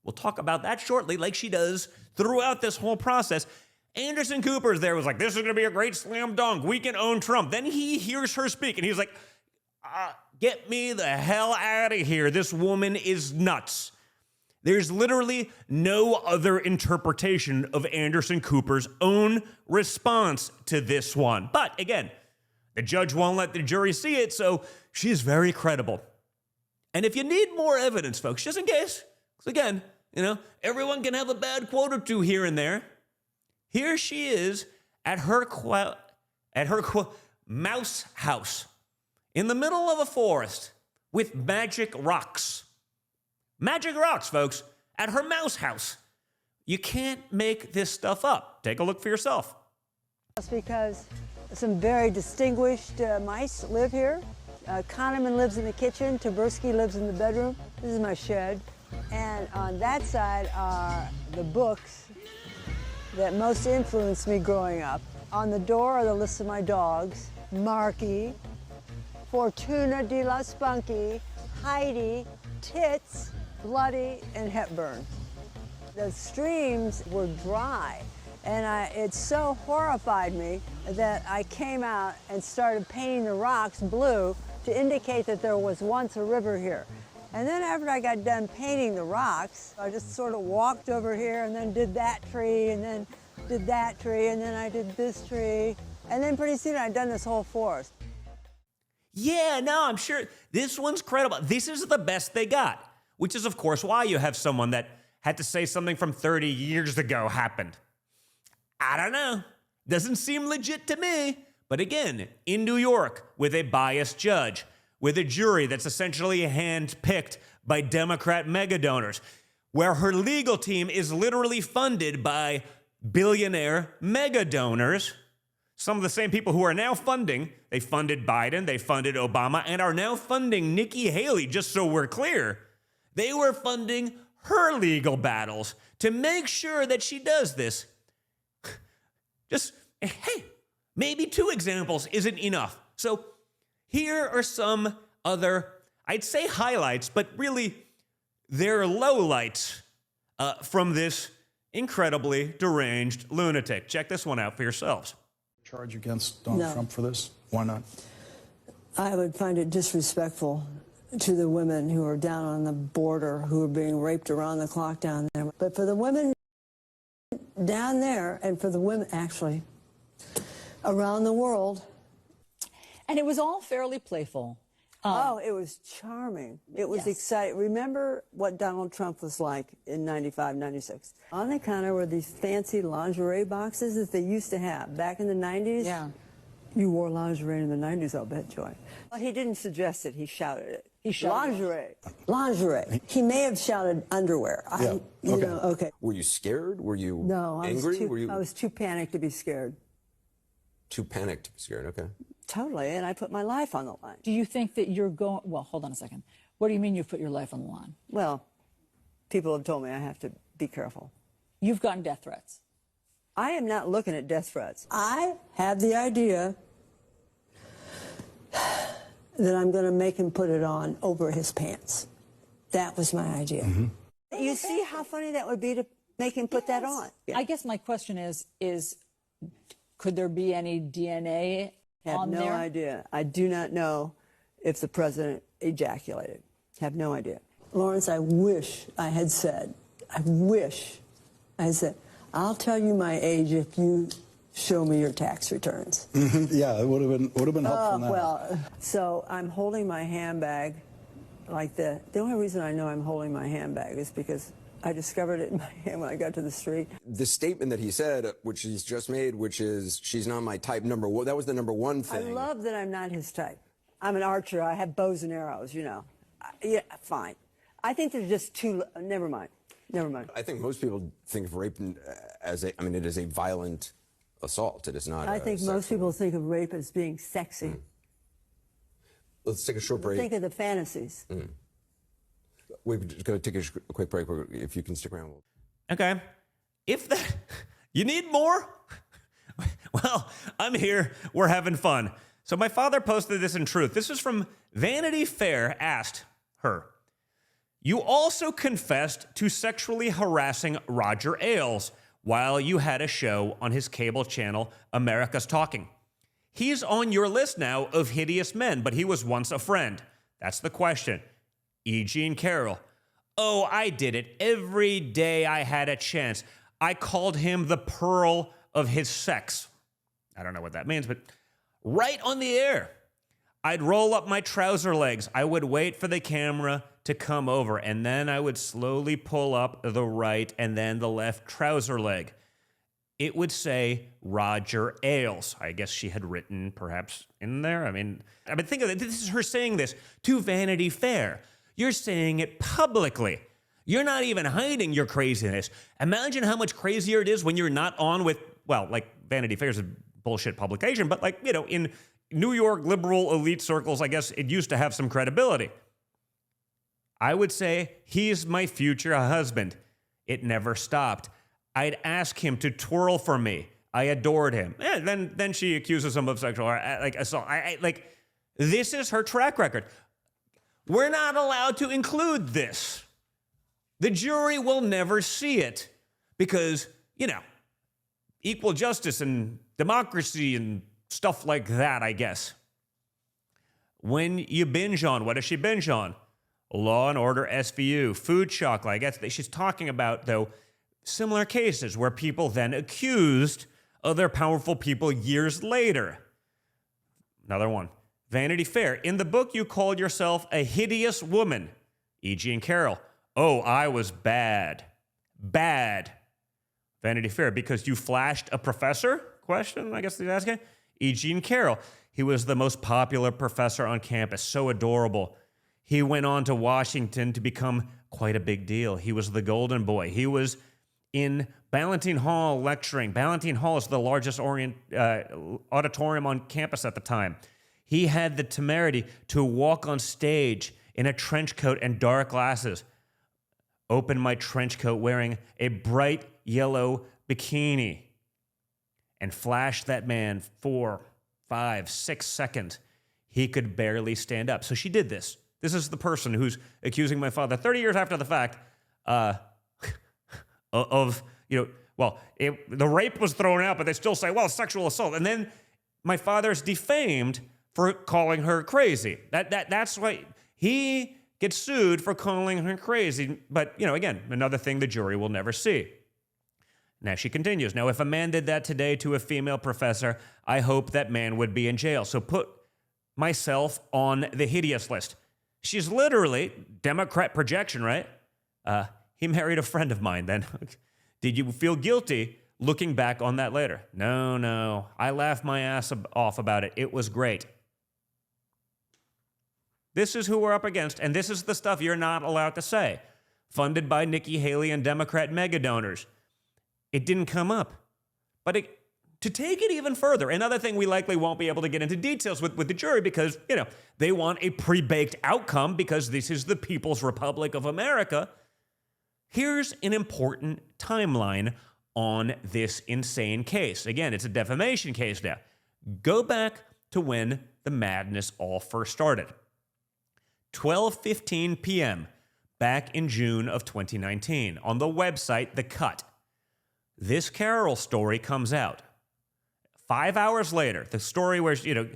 We'll talk about that shortly, like she does throughout this whole process. Anderson Cooper's there, was like, this is going to be a great slam dunk. We can own Trump. Then he hears her speak, and he's like, get me the hell out of here. This woman is nuts. There's literally no other interpretation of Anderson Cooper's own response to this one. But again, the judge won't let the jury see it, so she's very credible. And if you need more evidence, folks, just in case, because again, everyone can have a bad quote or two here and there. Here she is at her mouse house in the middle of a forest with magic rocks. Magic rocks, folks, at her mouse house. You can't make this stuff up. Take a look for yourself. That's because some very distinguished mice live here. Kahneman lives in the kitchen. Tversky lives in the bedroom. This is my shed. And on that side are the books that most influenced me growing up. On the door are the lists of my dogs. Marky, Fortuna de la Spunky, Heidi, Tits, Bloody, and Hepburn. The streams were dry, and it so horrified me that I came out and started painting the rocks blue to indicate that there was once a river here. And then after I got done painting the rocks, I just sort of walked over here and then did that tree, and then did that tree, and then I did this tree. And then pretty soon I'd done this whole forest. Yeah, no, I'm sure this one's credible. This is the best they got, which is, of course, why you have someone that had to say something from 30 years ago happened. I don't know. Doesn't seem legit to me. But again, in New York, with a biased judge, with a jury that's essentially hand-picked by Democrat megadonors, where her legal team is literally funded by billionaire megadonors, some of the same people who are now funding, they funded Biden, they funded Obama, and are now funding Nikki Haley, just so we're clear. They were funding her legal battles to make sure that she does this. Just, hey, maybe 2 examples isn't enough. So here are some other, I'd say highlights, but really they're lowlights from this incredibly deranged lunatic. Check this one out for yourselves. Charge against Donald Trump for this? Why not? I would find it disrespectful to the women who are down on the border, who are being raped around the clock down there. But for the women down there, and for the women actually around the world. And it was all fairly playful. It was charming. It was exciting. Remember what Donald Trump was like in 95, 96. On the counter were these fancy lingerie boxes that they used to have back in the 90s. Yeah. You wore lingerie in the 90s, I'll bet, Joy. Well, he didn't suggest it. He shouted it. He shouted lingerie. Lingerie. He may have shouted underwear. Yeah. Okay. Were you scared? Were you angry? I was too panicked to be scared. Too panicked to be scared, okay. Totally, and I put my life on the line. Do you think that you're going, well, hold on a second. What do you mean you've put your life on the line? Well, people have told me I have to be careful. You've gotten death threats. I am not looking at death threats. I had the idea that I'm going to make him put it on over his pants. That was my idea. Mm-hmm. You see how funny that would be to make him put that on? Yeah. I guess my question is could there be any DNA on there? I have no idea. I do not know if the president ejaculated. Have no idea. Lawrence, I wish I had said, I'll tell you my age if you show me your tax returns. Mm-hmm. Yeah, it would have been helpful now. Well, so I'm holding my handbag like that. The only reason I know I'm holding my handbag is because I discovered it in my hand when I got to the street. The statement that he said, which he's just made, which is, she's not my type, number one, that was the number one thing. I love that I'm not his type. I'm an archer. I have bows and arrows, Yeah, fine. I think they're just too, never mind. I think most people think of rape as it is a violent assault. It is not. I think most people think of rape as being sexy. Let's take a short break. Think of the fantasies. We're just going to take a quick break. If you can stick around. Okay. If that, you need more? Well, I'm here. We're having fun. So my father posted this in Truth. This is from Vanity Fair asked her, You also confessed to sexually harassing Roger Ailes while you had a show on his cable channel, America's Talking. He's on your list now of hideous men, but he was once a friend. That's the question. E. Jean Carroll. Oh, I did it every day I had a chance. I called him the pearl of his sex. I don't know what that means, but right on the air. I'd roll up my trouser legs. I would wait for the camera to come over, and then I would slowly pull up the right and then the left trouser leg. It would say Roger Ailes. I guess she had written perhaps in there. I mean, think of it. This is her saying this to Vanity Fair. You're saying it publicly. You're not even hiding your craziness. Imagine how much crazier it is when you're not on with, well, like Vanity Fair's a bullshit publication, but like, you know, in New York liberal elite circles, I guess it used to have some credibility. I would say, he's my future husband. It never stopped. I'd ask him to twirl for me. I adored him. Then she accuses him of sexual assault. This is her track record. We're not allowed to include this. The jury will never see it because, you know, equal justice and democracy and stuff like that, I guess. When you binge on, what does she binge on? Law and Order SVU, Food Shock. I guess she's talking about, though, similar cases where people then accused other powerful people years later. Another one. Vanity Fair. In the book, you called yourself a hideous woman. E. Jean Carroll. Oh, I was bad. Bad. Vanity Fair. Because you flashed a professor? Question, I guess they're asking. E. Jean Carroll. He was the most popular professor on campus. So adorable. He went on to Washington to become quite a big deal. He was the golden boy. He was in Ballantine Hall lecturing. Ballantine Hall is the largest auditorium on campus at the time. He had the temerity to walk on stage in a trench coat and dark glasses. Open my trench coat wearing a bright yellow bikini and flash that man 4, 5, 6 seconds. He could barely stand up. So she did this. This is the person who's accusing my father 30 years after the fact of, you know, well, the rape was thrown out, but they still say, well, sexual assault. And then my father's defamed for calling her crazy. That's why he gets sued for calling her crazy. But, you know, again, another thing the jury will never see. Now she continues. Now, if a man did that today to a female professor, I hope that man would be in jail. So put myself on the hideous list. She's literally Democrat projection, right? He married a friend of mine then. Did you feel guilty looking back on that later? No. I laughed my ass off about it. It was great. This is who we're up against, and this is the stuff you're not allowed to say. Funded by Nikki Haley and Democrat mega donors. It didn't come up. But to take it even further, another thing we likely won't be able to get into details with the jury because, you know, they want a pre-baked outcome because this is the People's Republic of America. Here's an important timeline on this insane case. Again, it's a defamation case now. Go back to when the madness all first started. 12:15 p.m. back in June of 2019 on the website The Cut. This Carroll story comes out. 5 hours later, the story where, you know,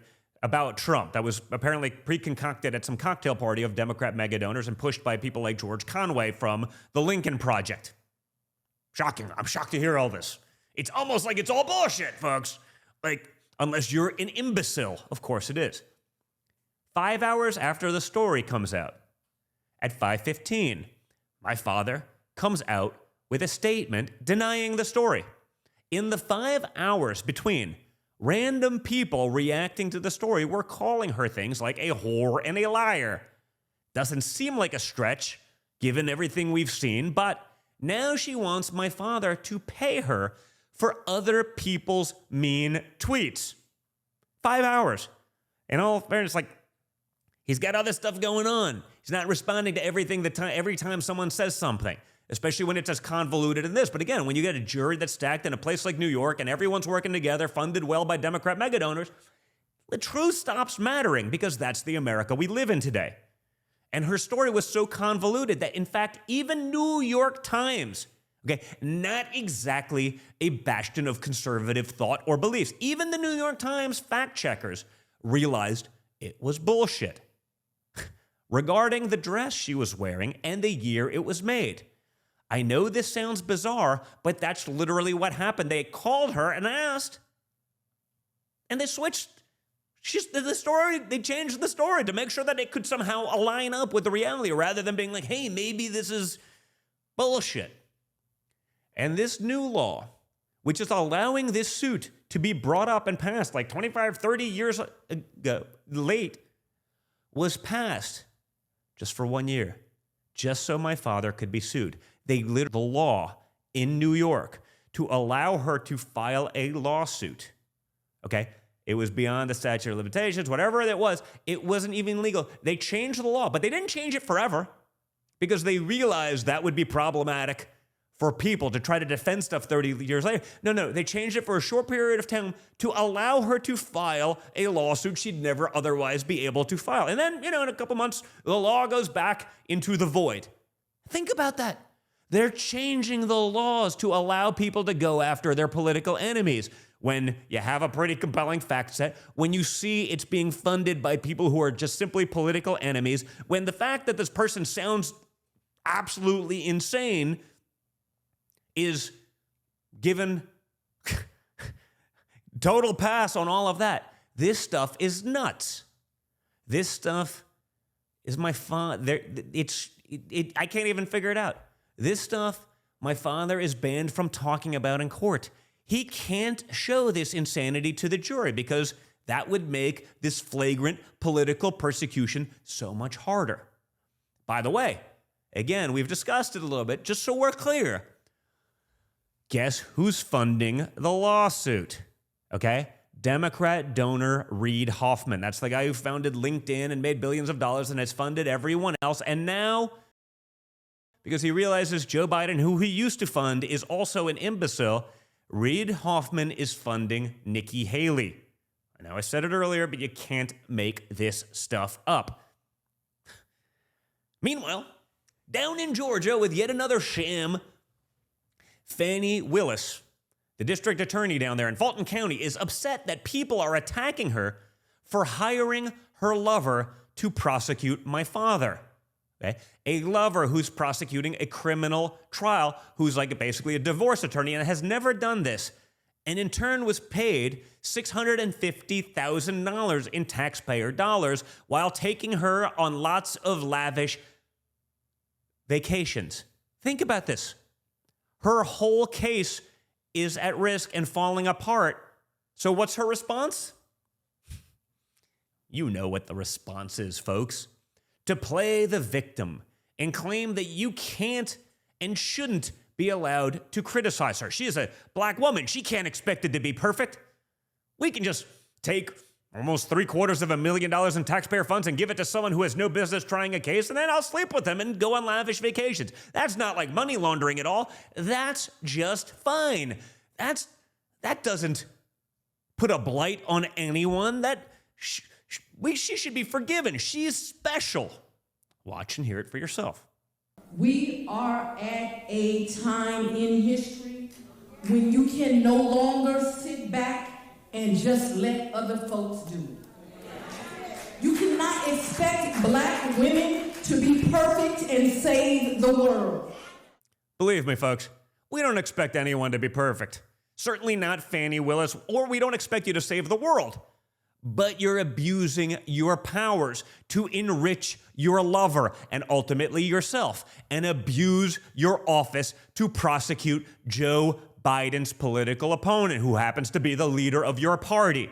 about Trump that was apparently pre-concocted at some cocktail party of Democrat mega donors and pushed by people like George Conway from the Lincoln Project. Shocking. I'm shocked to hear all this. It's almost like it's all bullshit, folks. Like, unless you're an imbecile. Of course it is. 5 hours after the story comes out, at 5:15, my father comes out with a statement denying the story. In the 5 hours between, random people reacting to the story were calling her things like a whore and a liar. Doesn't seem like a stretch, given everything we've seen, but now she wants my father to pay her for other people's mean tweets. 5 hours. In all fairness, like, he's got other stuff going on. He's not responding to everything every time someone says something, especially when it's as convoluted as this. But again, when you get a jury that's stacked in a place like New York and everyone's working together, funded well by Democrat mega donors, the truth stops mattering because that's the America we live in today. And her story was so convoluted that, in fact, even New York Times, okay, not exactly a bastion of conservative thought or beliefs, even the New York Times fact checkers realized it was bullshit regarding the dress she was wearing and the year it was made. I know this sounds bizarre, but that's literally what happened. They called her and asked, and they switched the story. They changed the story to make sure that it could somehow align up with the reality rather than being like, hey, maybe this is bullshit. And this new law, which is allowing this suit to be brought up and passed like 25, 30 years ago, late, was passed just for 1 year, just so my father could be sued. They lit the law in New York to allow her to file a lawsuit. Okay? It was beyond the statute of limitations, whatever it was. It wasn't even legal. They changed the law, but they didn't change it forever because they realized that would be problematic for people to try to defend stuff 30 years later. No, they changed it for a short period of time to allow her to file a lawsuit she'd never otherwise be able to file. And then, in a couple months, the law goes back into the void. Think about that. They're changing the laws to allow people to go after their political enemies. When you have a pretty compelling fact set, when you see it's being funded by people who are just simply political enemies, when the fact that this person sounds absolutely insane is given total pass on all of that. This stuff is nuts. This stuff is my father. I can't even figure it out. This stuff, my father is banned from talking about in court. He can't show this insanity to the jury because that would make this flagrant political persecution so much harder. By the way, again, we've discussed it a little bit, just so we're clear. Guess who's funding the lawsuit? Okay? Democrat donor Reid Hoffman. That's the guy who founded LinkedIn and made billions of dollars and has funded everyone else. And now, because he realizes Joe Biden, who he used to fund, is also an imbecile, Reid Hoffman is funding Nikki Haley. I know I said it earlier, but you can't make this stuff up. Meanwhile, down in Georgia with yet another sham, Fani Willis, the district attorney down there in Fulton County, is upset that people are attacking her for hiring her lover to prosecute my father. Okay? A lover who's prosecuting a criminal trial, who's like basically a divorce attorney and has never done this, and in turn was paid $650,000 in taxpayer dollars while taking her on lots of lavish vacations. Think about this. Her whole case is at risk and falling apart. So what's her response? You know what the response is, folks. To play the victim and claim that you can't and shouldn't be allowed to criticize her. She is a black woman. She can't expect it to be perfect. We can just take almost $750,000 in taxpayer funds and give it to someone who has no business trying a case, and then I'll sleep with them and go on lavish vacations. That's not like money laundering at all. That's just fine. That doesn't put a blight on anyone. She should be forgiven. She's special. Watch and hear it for yourself. We are at a time in history when you can no longer sit back and just let other folks do it. You cannot expect black women to be perfect and save the world. Believe me, folks, we don't expect anyone to be perfect. Certainly not Fani Willis, or we don't expect you to save the world. But you're abusing your powers to enrich your lover and ultimately yourself, and abuse your office to prosecute Joe Biden's political opponent, who happens to be the leader of your party.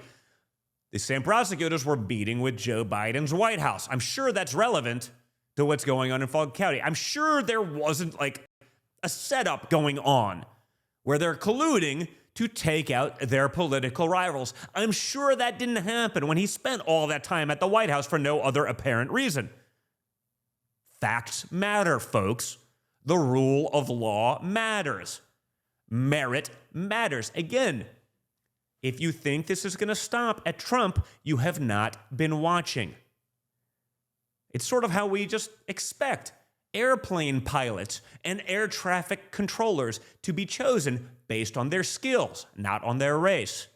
The same prosecutors were meeting with Joe Biden's White House. I'm sure that's relevant to what's going on in Fulton County. I'm sure there wasn't like a setup going on where they're colluding to take out their political rivals. I'm sure that didn't happen when he spent all that time at the White House for no other apparent reason. Facts matter, folks. The rule of law matters. Merit matters. Again, if you think this is going to stop at Trump, you have not been watching. It's sort of how we just expect airplane pilots and air traffic controllers to be chosen based on their skills, not on their race.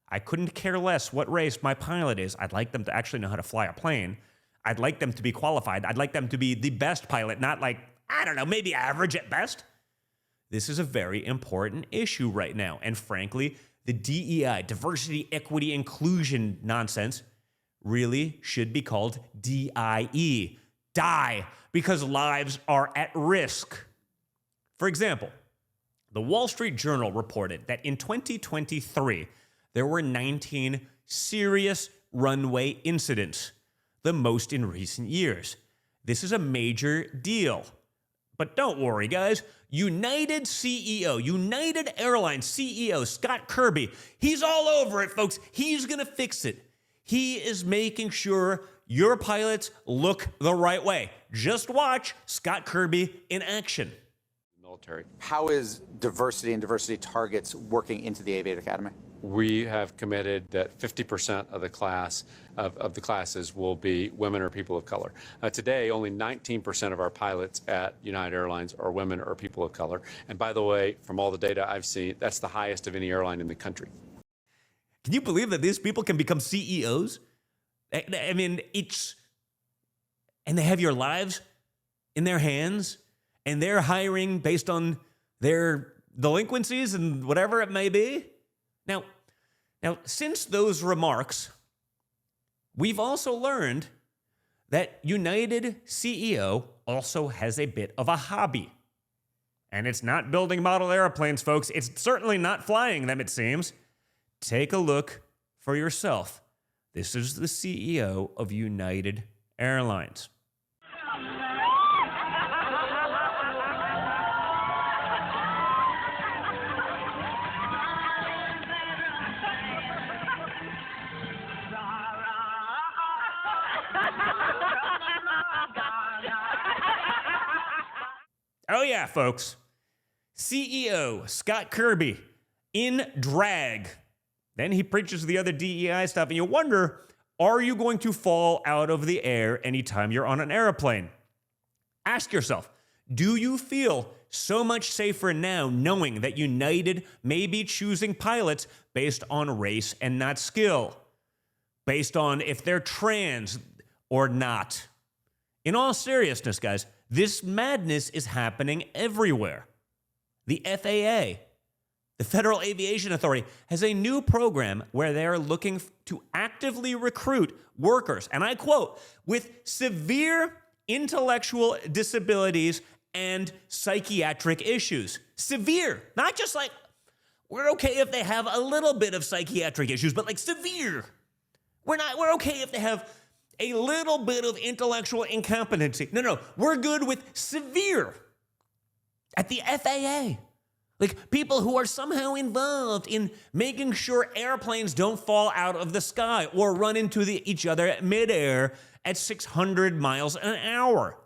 I couldn't care less what race my pilot is. I'd like them to actually know how to fly a plane. I'd like them to be qualified. I'd like them to be the best pilot, not like, I don't know, maybe average at best. This is a very important issue right now. And frankly, the DEI, diversity, equity, inclusion nonsense, really should be called DIE. Die, because lives are at risk. For example, the Wall Street Journal reported that in 2023, there were 19 serious runway incidents, the most in recent years. This is a major deal. But don't worry, guys. United Airlines CEO, Scott Kirby, he's all over it, folks. He's going to fix it. He is making sure your pilots look the right way. Just watch Scott Kirby in action. Military. How is diversity and diversity targets working into the Aviate Academy? We have committed that 50% of the class of the classes will be women or people of color. Today, only 19% of our pilots at United Airlines are women or people of color. And by the way, from all the data I've seen, that's the highest of any airline in the country. Can you believe that these people can become CEOs? I mean, and they have your lives in their hands, and they're hiring based on their delinquencies and whatever it may be. Now, since those remarks, we've also learned that United CEO also has a bit of a hobby. And it's not building model airplanes, folks. It's certainly not flying them, it seems. Take a look for yourself. This is the CEO of United Airlines. Oh yeah, folks. CEO Scott Kirby in drag. Then he preaches the other DEI stuff, and you wonder, are you going to fall out of the air anytime you're on an airplane? Ask yourself, do you feel so much safer now knowing that United may be choosing pilots based on race and not skill? Based on if they're trans or not? In all seriousness, guys, this madness is happening everywhere. The FAA, the Federal Aviation Authority, has a new program where they are looking to actively recruit workers, and I quote, with severe intellectual disabilities and psychiatric issues. Severe, not just like, we're okay if they have a little bit of psychiatric issues, but like severe. We're okay if they have a little bit of intellectual incompetency. No, we're good with severe. At the FAA. Like people who are somehow involved in making sure airplanes don't fall out of the sky or run into each other at midair at 600 miles an hour.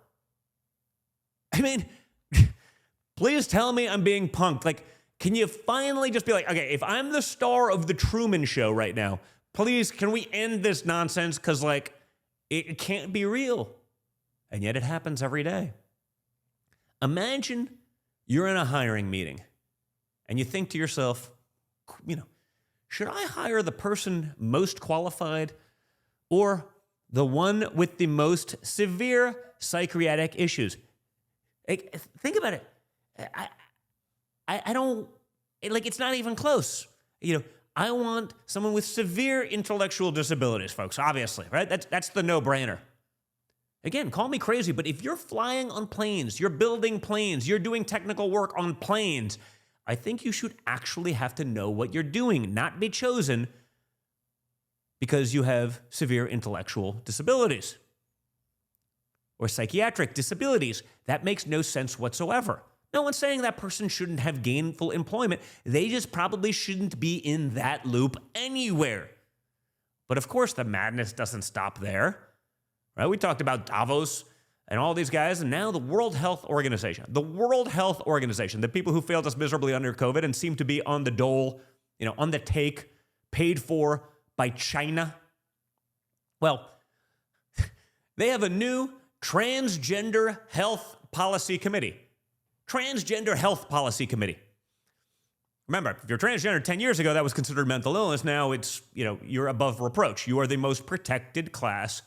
I mean, please tell me I'm being punked. Like, can you finally just be like, okay, if I'm the star of the Truman Show right now, please, can we end this nonsense? Because, like, it can't be real. And yet it happens every day. Imagine you're in a hiring meeting and you think to yourself, should I hire the person most qualified or the one with the most severe psychiatric issues? Think about it. I don't, it's not even close. I want someone with severe intellectual disabilities, folks, obviously, right? That's the no-brainer. Again, call me crazy, but if you're flying on planes, you're building planes, you're doing technical work on planes, I think you should actually have to know what you're doing, not be chosen because you have severe intellectual disabilities or psychiatric disabilities. That makes no sense whatsoever. No one's saying that person shouldn't have gainful employment. They just probably shouldn't be in that loop anywhere. But of course, the madness doesn't stop there. Right? We talked about Davos and all these guys, and now the World Health Organization. The World Health Organization, the people who failed us miserably under COVID and seem to be on the dole, on the take, paid for by China. Well, They have a new transgender health policy committee. Transgender health policy committee. Remember, if you're transgender 10 years ago, that was considered mental illness. Now it's, you're above reproach. You are the most protected class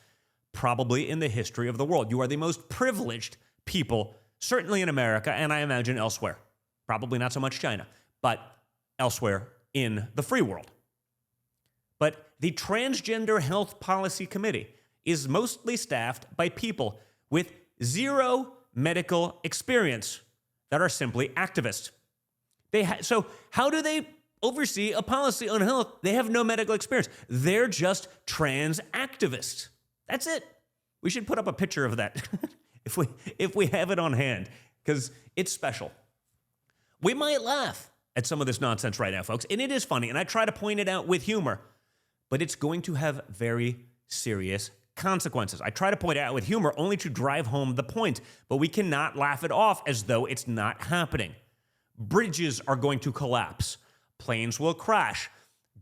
probably in the history of the world. You are the most privileged people, certainly in America, and I imagine elsewhere. Probably not so much China, but elsewhere in the free world. But the Transgender Health Policy Committee is mostly staffed by people with zero medical experience that are simply activists. So how do they oversee a policy on health? They have no medical experience. They're just trans activists. That's it. We should put up a picture of that if we have it on hand, because it's special. We might laugh at some of this nonsense right now, folks, and it is funny, and I try to point it out with humor, but it's going to have very serious consequences. I try to point it out with humor only to drive home the point, but we cannot laugh it off as though it's not happening. Bridges are going to collapse. Planes will crash.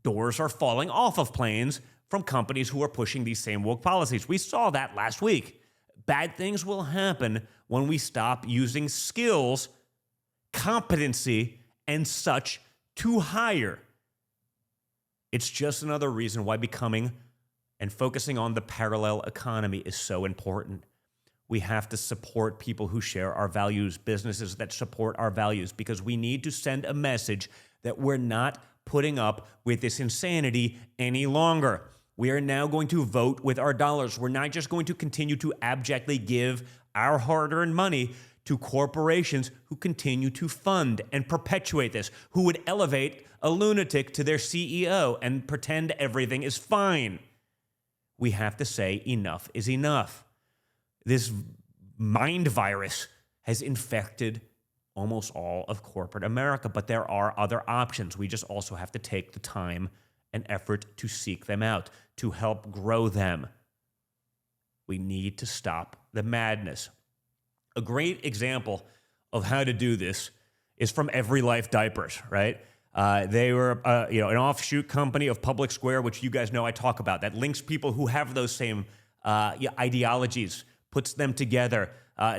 Doors are falling off of planes from companies who are pushing these same woke policies. We saw that last week. Bad things will happen when we stop using skills, competency, and such to hire. It's just another reason why becoming and focusing on the parallel economy is so important. We have to support people who share our values, businesses that support our values, because we need to send a message that we're not putting up with this insanity any longer. We are now going to vote with our dollars. We're not just going to continue to abjectly give our hard-earned money to corporations who continue to fund and perpetuate this, who would elevate a lunatic to their CEO and pretend everything is fine. We have to say enough is enough. This mind virus has infected almost all of corporate America, but there are other options. We just also have to take the time and effort to seek them out, to help grow them. We need to stop the madness. A great example of how to do this is from Every Life Diapers, right? They were, an offshoot company of Public Square, which you guys know I talk about, that links people who have those same ideologies, puts them together,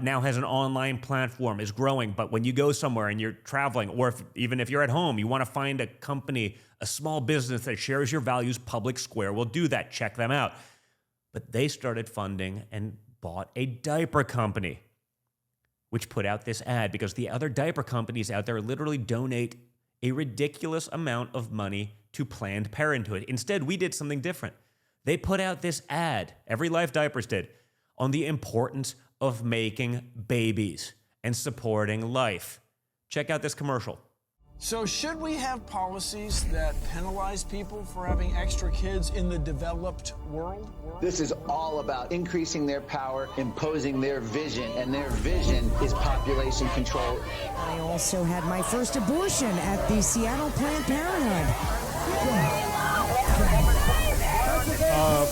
now has an online platform, is growing. But when you go somewhere and you're traveling, or even if you're at home, you want to find a company, a small business that shares your values, Public Square will do that. Check them out. But they started funding and bought a diaper company, which put out this ad, because the other diaper companies out there literally donate a ridiculous amount of money to Planned Parenthood. Instead, we did something different. They put out this ad, Every Life Diapers did, on the importance of making babies and supporting life. Check out this commercial. So should we have policies that penalize people for having extra kids in the developed world? This is all about increasing their power, imposing their vision, and their vision is population control. I also had my first abortion at the Seattle Planned Parenthood.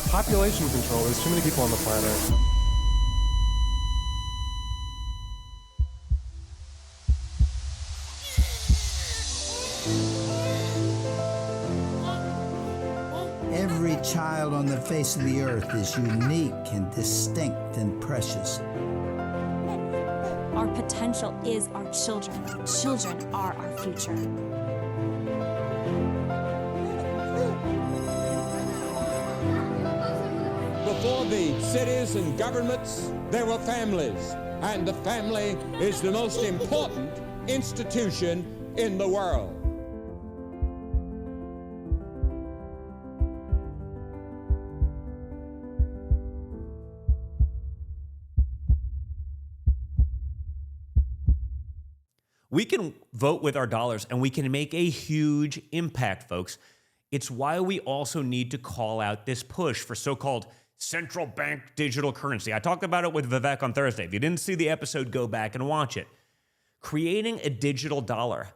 Population control. There's too many people on the planet. Every child on the face of the earth is unique and distinct and precious. Our potential is our children. Children are our future. Before the cities and governments, there were families, and the family is the most important institution in the world. We can vote with our dollars, and we can make a huge impact, folks. It's why we also need to call out this push for so-called central bank digital currency. I talked about it with Vivek on Thursday. If you didn't see the episode, go back and watch it. Creating a digital dollar,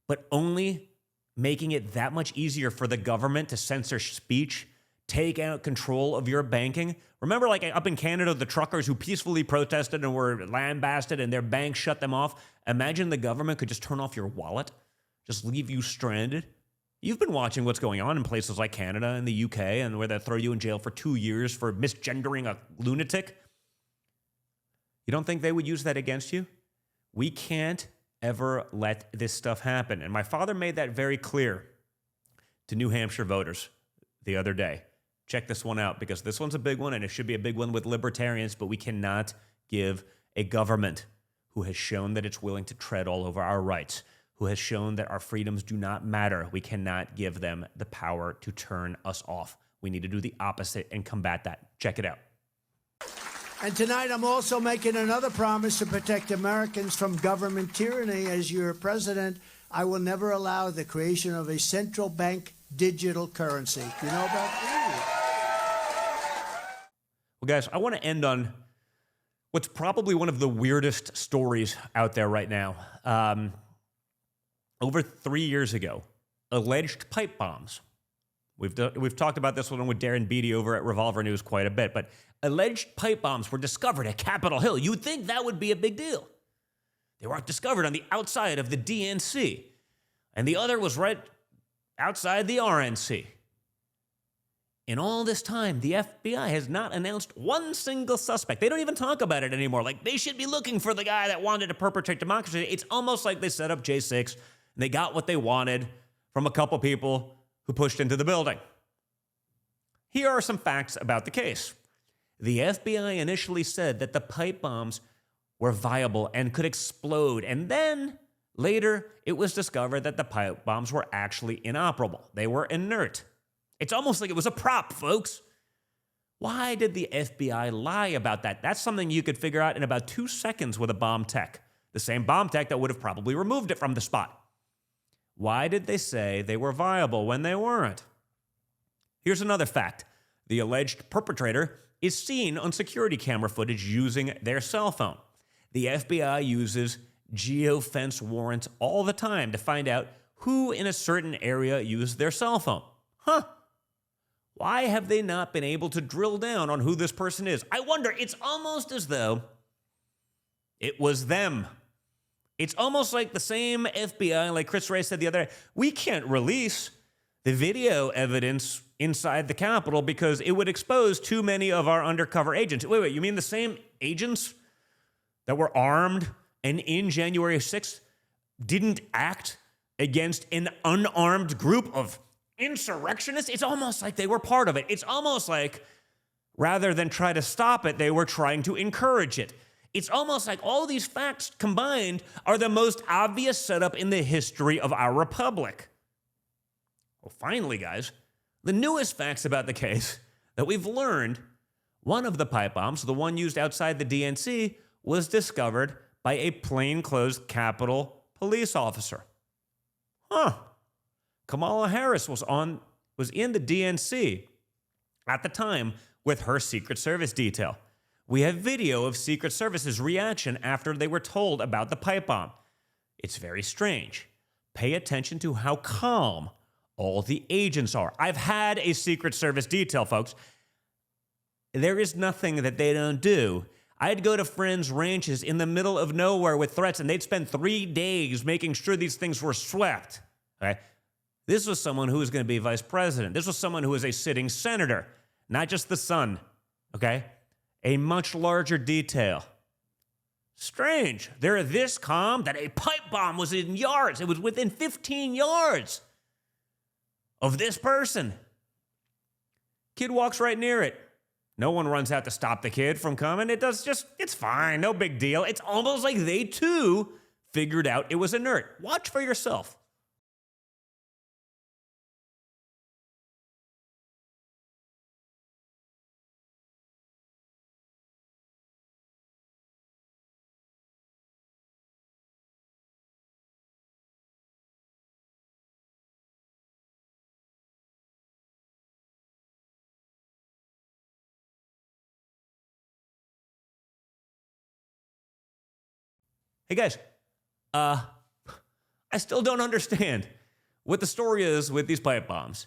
but only making it that much easier for the government to censor speech, take out control of your banking. Remember, like up in Canada, the truckers who peacefully protested and were lambasted and their bank shut them off? Imagine the government could just turn off your wallet, just leave you stranded. You've been watching what's going on in places like Canada and the UK, and where they throw you in jail for 2 years for misgendering a lunatic. You don't think they would use that against you? We can't ever let this stuff happen. And my father made that very clear to New Hampshire voters the other day. Check this one out, because this one's a big one, and it should be a big one with libertarians, but we cannot give a government who has shown that it's willing to tread all over our rights, who has shown that our freedoms do not matter. We cannot give them the power to turn us off. We need to do the opposite and combat that. Check it out. And tonight, I'm also making another promise to protect Americans from government tyranny. As your president, I will never allow the creation of a central bank digital currency. Do you know about that? Well, guys, I want to end on what's probably one of the weirdest stories out there right now. Over 3 years ago, alleged pipe bombs. We've talked about this one with Darren Beatty over at Revolver News quite a bit, but alleged pipe bombs were discovered at Capitol Hill. You would think that would be a big deal. They were discovered on the outside of the DNC, and the other was right outside the RNC. In all this time, the FBI has not announced one single suspect. They don't even talk about it anymore. Like, they should be looking for the guy that wanted to perpetrate democracy. It's almost like they set up J6 and they got what they wanted from a couple people who pushed into the building. Here are some facts about the case. The FBI initially said that the pipe bombs were viable and could explode, and then later it was discovered that the pipe bombs were actually inoperable. They were inert. It's almost like it was a prop, folks. Why did the FBI lie about that? That's something you could figure out in about 2 seconds with a bomb tech. The same bomb tech that would have probably removed it from the spot. Why did they say they were viable when they weren't? Here's another fact. The alleged perpetrator is seen on security camera footage using their cell phone. The FBI uses geofence warrants all the time to find out who in a certain area used their cell phone. Huh. Why have they not been able to drill down on who this person is? I wonder, it's almost as though it was them. It's almost like the same FBI, like Chris Wray said the other day, we can't release the video evidence inside the Capitol because it would expose too many of our undercover agents. Wait, you mean the same agents that were armed and in January 6th didn't act against an unarmed group of insurrectionists? It's almost like they were part of it. It's almost like rather than try to stop it, they were trying to encourage it. It's almost like all these facts combined are the most obvious setup in the history of our republic. Well, finally, guys, the newest facts about the case that we've learned, one of the pipe bombs, the one used outside the DNC, was discovered by a plainclothes Capitol police officer. Huh. Kamala Harris was in the DNC at the time with her Secret Service detail. We have video of Secret Service's reaction after they were told about the pipe bomb. It's very strange. Pay attention to how calm all the agents are. I've had a Secret Service detail, folks. There is nothing that they don't do. I'd go to friends' ranches in the middle of nowhere with threats, and they'd spend 3 days making sure these things were swept. Okay? This was someone who was going to be vice president. This was someone who was a sitting senator, not just the son. Okay? A much larger detail. Strange. They're this calm that a pipe bomb was in yards. It was within 15 yards of this person. Kid walks right near it. No one runs out to stop the kid from coming. It's fine. No big deal. It's almost like they too figured out it was inert. Watch for yourself. Hey guys, I still don't understand what the story is with these pipe bombs.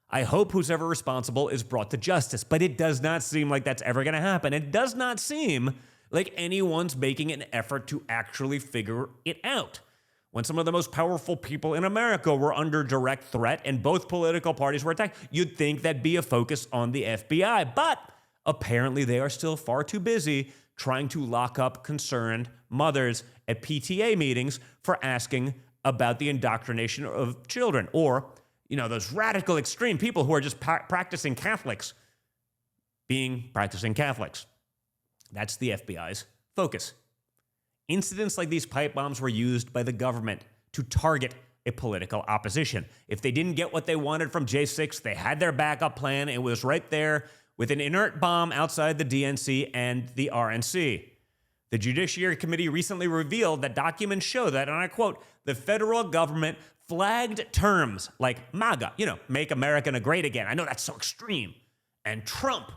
I hope who's ever responsible is brought to justice, but it does not seem like that's ever going to happen. It does not seem like anyone's making an effort to actually figure it out. when some of the most powerful people in America were under direct threat and both political parties were attacked, you'd think that'd be a focus on the FBI. But apparently they are still far too busy trying to lock up concerned mothers at PTA meetings for asking about the indoctrination of children, or, those radical extreme people who are just practicing Catholics being practicing Catholics. That's the FBI's focus. Incidents like these pipe bombs were used by the government to target a political opposition. If they didn't get what they wanted from J6, they had their backup plan. It was right there with an inert bomb outside the DNC and the RNC. The Judiciary Committee recently revealed that documents show that, and I quote, the federal government flagged terms like MAGA, make America great again. I know that's so extreme. And Trump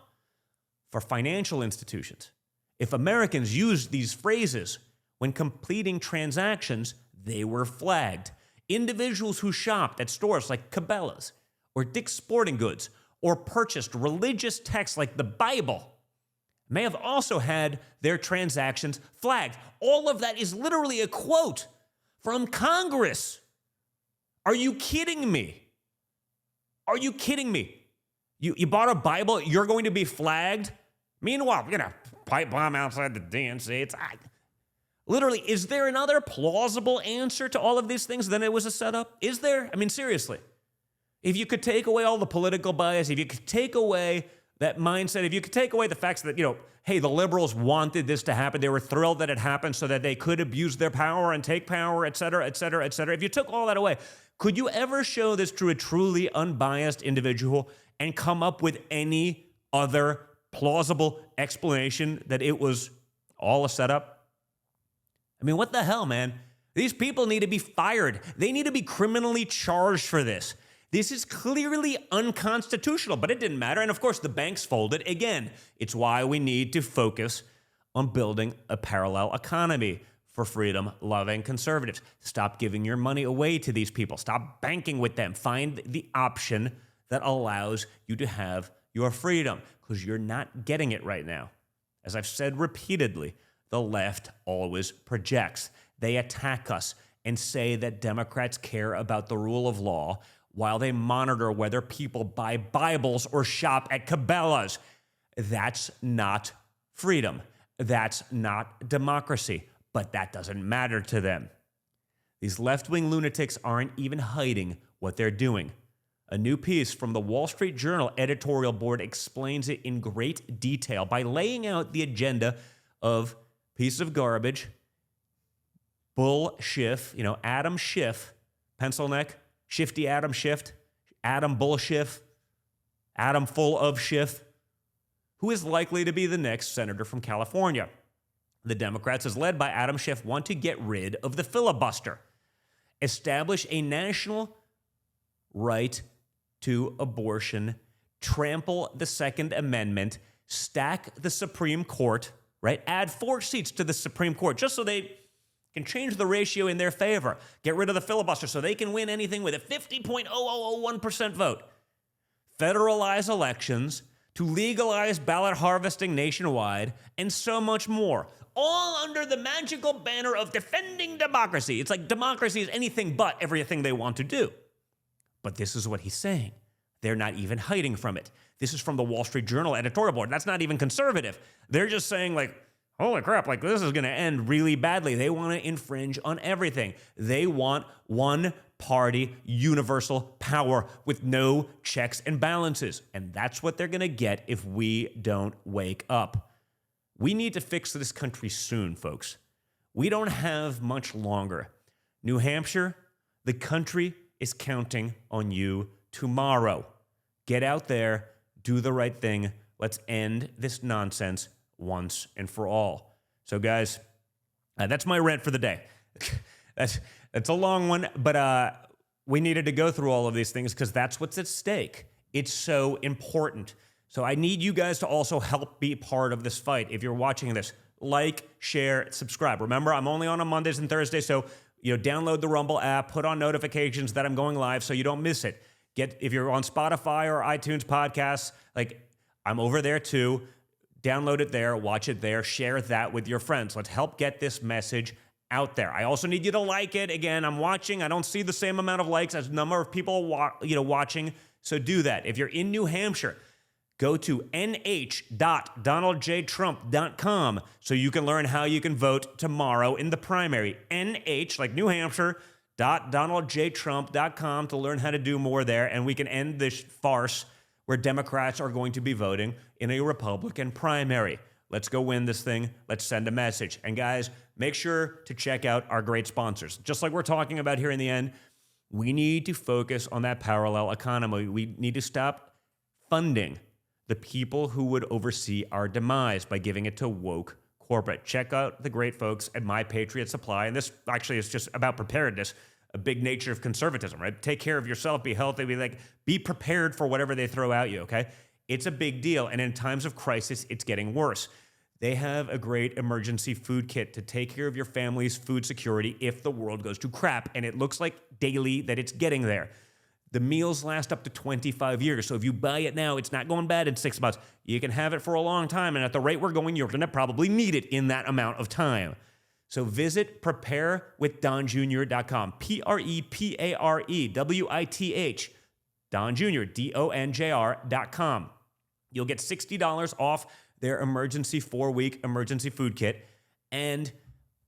for financial institutions. If Americans used these phrases when completing transactions, they were flagged. Individuals who shopped at stores like Cabela's or Dick's Sporting Goods or purchased religious texts like the Bible may have also had their transactions flagged. All of that is literally a quote from Congress. Are you kidding me? Are you kidding me? You bought a Bible, you're going to be flagged? Meanwhile, pipe bomb outside the DNC. Literally, is there another plausible answer to all of these things than it was a setup? Is there? I mean, seriously. If you could take away all the political bias, if you could take away that mindset, if you could take away the facts that, hey, the liberals wanted this to happen, they were thrilled that it happened so that they could abuse their power and take power, et cetera, et cetera, et cetera. If you took all that away, could you ever show this to a truly unbiased individual and come up with any other plausible explanation that it was all a setup? I mean, what the hell, man? These people need to be fired. They need to be criminally charged for this. This is clearly unconstitutional, but it didn't matter. And of course, the banks folded. Again, it's why we need to focus on building a parallel economy for freedom-loving conservatives. Stop giving your money away to these people. Stop banking with them. Find the option that allows you to have your freedom, because you're not getting it right now. As I've said repeatedly, the left always projects. They attack us and say that Democrats care about the rule of law while they monitor whether people buy Bibles or shop at Cabela's. That's not freedom. That's not democracy. But that doesn't matter to them. These left-wing lunatics aren't even hiding what they're doing. A new piece from the Wall Street Journal editorial board explains it in great detail by laying out the agenda of piece of garbage, Bull Schiff, Adam Schiff, pencil neck, Shifty Adam Schiff, Adam Bull Schiff, Adam full of Schiff, who is likely to be the next senator from California. The Democrats, as led by Adam Schiff, want to get rid of the filibuster, establish a national right to abortion, trample the Second Amendment, stack the Supreme Court, right? Add 4 seats to the Supreme Court just so they can change the ratio in their favor. Get rid of the filibuster so they can win anything with a 50.0001% vote. Federalize elections, to legalize ballot harvesting nationwide, and so much more. All under the magical banner of defending democracy. It's like democracy is anything but everything they want to do. But this is what he's saying. They're not even hiding from it. This is from the Wall Street Journal editorial board. That's not even conservative. They're just saying, holy crap, this is going to end really badly. They want to infringe on everything. They want one-party universal power with no checks and balances. And that's what they're going to get if we don't wake up. We need to fix this country soon, folks. We don't have much longer. New Hampshire, the country is counting on you tomorrow. Get out there, do the right thing. Let's end this nonsense once and for all. So, guys, that's my rant for the day. That's a long one, but we needed to go through all of these things because that's what's at stake. It's so important. So I need you guys to also help be part of this fight. If you're watching this, like, share, subscribe. Remember, I'm only on Mondays and Thursdays, so download the Rumble app, put on notifications that I'm going live so you don't miss it. If you're on Spotify or iTunes podcasts, I'm over there too. Download it there, watch it there, share that with your friends. Let's help get this message out there. I also need you to like it. Again, I'm watching. I don't see the same amount of likes as the number of people watching. So do that. If you're in New Hampshire, go to nh.donaldjtrump.com so you can learn how you can vote tomorrow in the primary. NH, like New Hampshire, .donaldjtrump.com to learn how to do more there, and we can end this farce where Democrats are going to be voting in a Republican primary. Let's go win this thing. Let's send a message. And guys, make sure to check out our great sponsors. Just like we're talking about here in the end, we need to focus on that parallel economy. We need to stop funding the people who would oversee our demise by giving it to woke corporate. Check out the great folks at My Patriot Supply. And this actually is just about preparedness, a big nature of conservatism, right? Take care of yourself, be healthy, be prepared for whatever they throw at you, okay? It's a big deal. And in times of crisis, it's getting worse. They have a great emergency food kit to take care of your family's food security if the world goes to crap. And it looks like daily that it's getting there. The meals last up to 25 years. So if you buy it now, it's not going bad in 6 months. You can have it for a long time. And at the rate we're going, you're going to probably need it in that amount of time. So visit preparewithdonjr.com. PREPAREWITH. Don Jr., DONJR.com. You'll get $60 off their emergency 4-week emergency food kit. And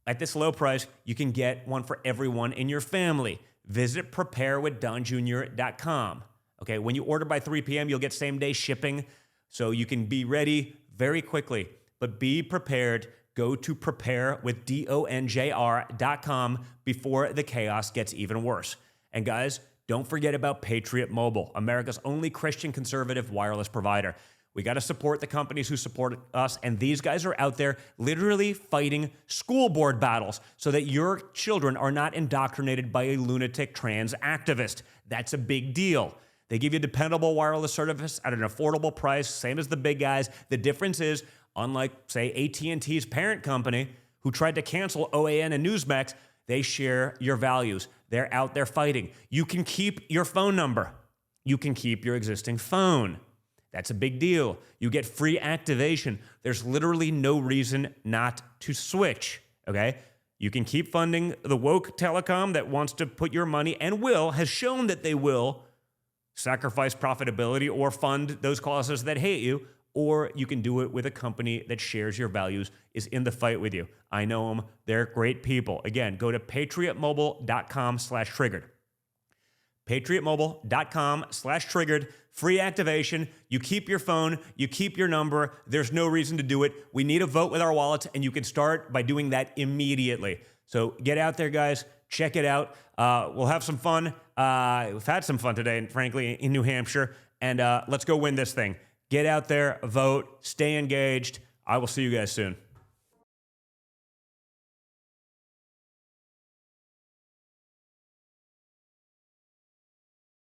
at this low price, you can get one for everyone in your family. Visit preparewithdonjr.com. Okay, when you order by 3 p.m., you'll get same-day shipping, so you can be ready very quickly. But be prepared. Go to preparewithdonjr.com before the chaos gets even worse. And guys, don't forget about Patriot Mobile, America's only Christian conservative wireless provider. We got to support the companies who support us, and these guys are out there literally fighting school board battles so that your children are not indoctrinated by a lunatic trans activist. That's a big deal. They give you dependable wireless service at an affordable price, same as the big guys. The difference is, unlike, say, AT&T's parent company, who tried to cancel OAN and Newsmax, they share your values. They're out there fighting. You can keep your phone number. You can keep your existing phone. That's a big deal. You get free activation. There's literally no reason not to switch, okay? You can keep funding the woke telecom that wants to put your money, and has shown that they will sacrifice profitability or fund those causes that hate you, or you can do it with a company that shares your values, is in the fight with you. I know them. They're great people. Again, go to patriotmobile.com/triggered. patriotmobile.com/triggered. Free activation. You keep your phone. You keep your number. There's no reason to do it. We need a vote with our wallets, and you can start by doing that immediately. So get out there, guys. Check it out. We'll have some fun. We've had some fun today, frankly, in New Hampshire. And let's go win this thing. Get out there, vote, stay engaged. I will see you guys soon.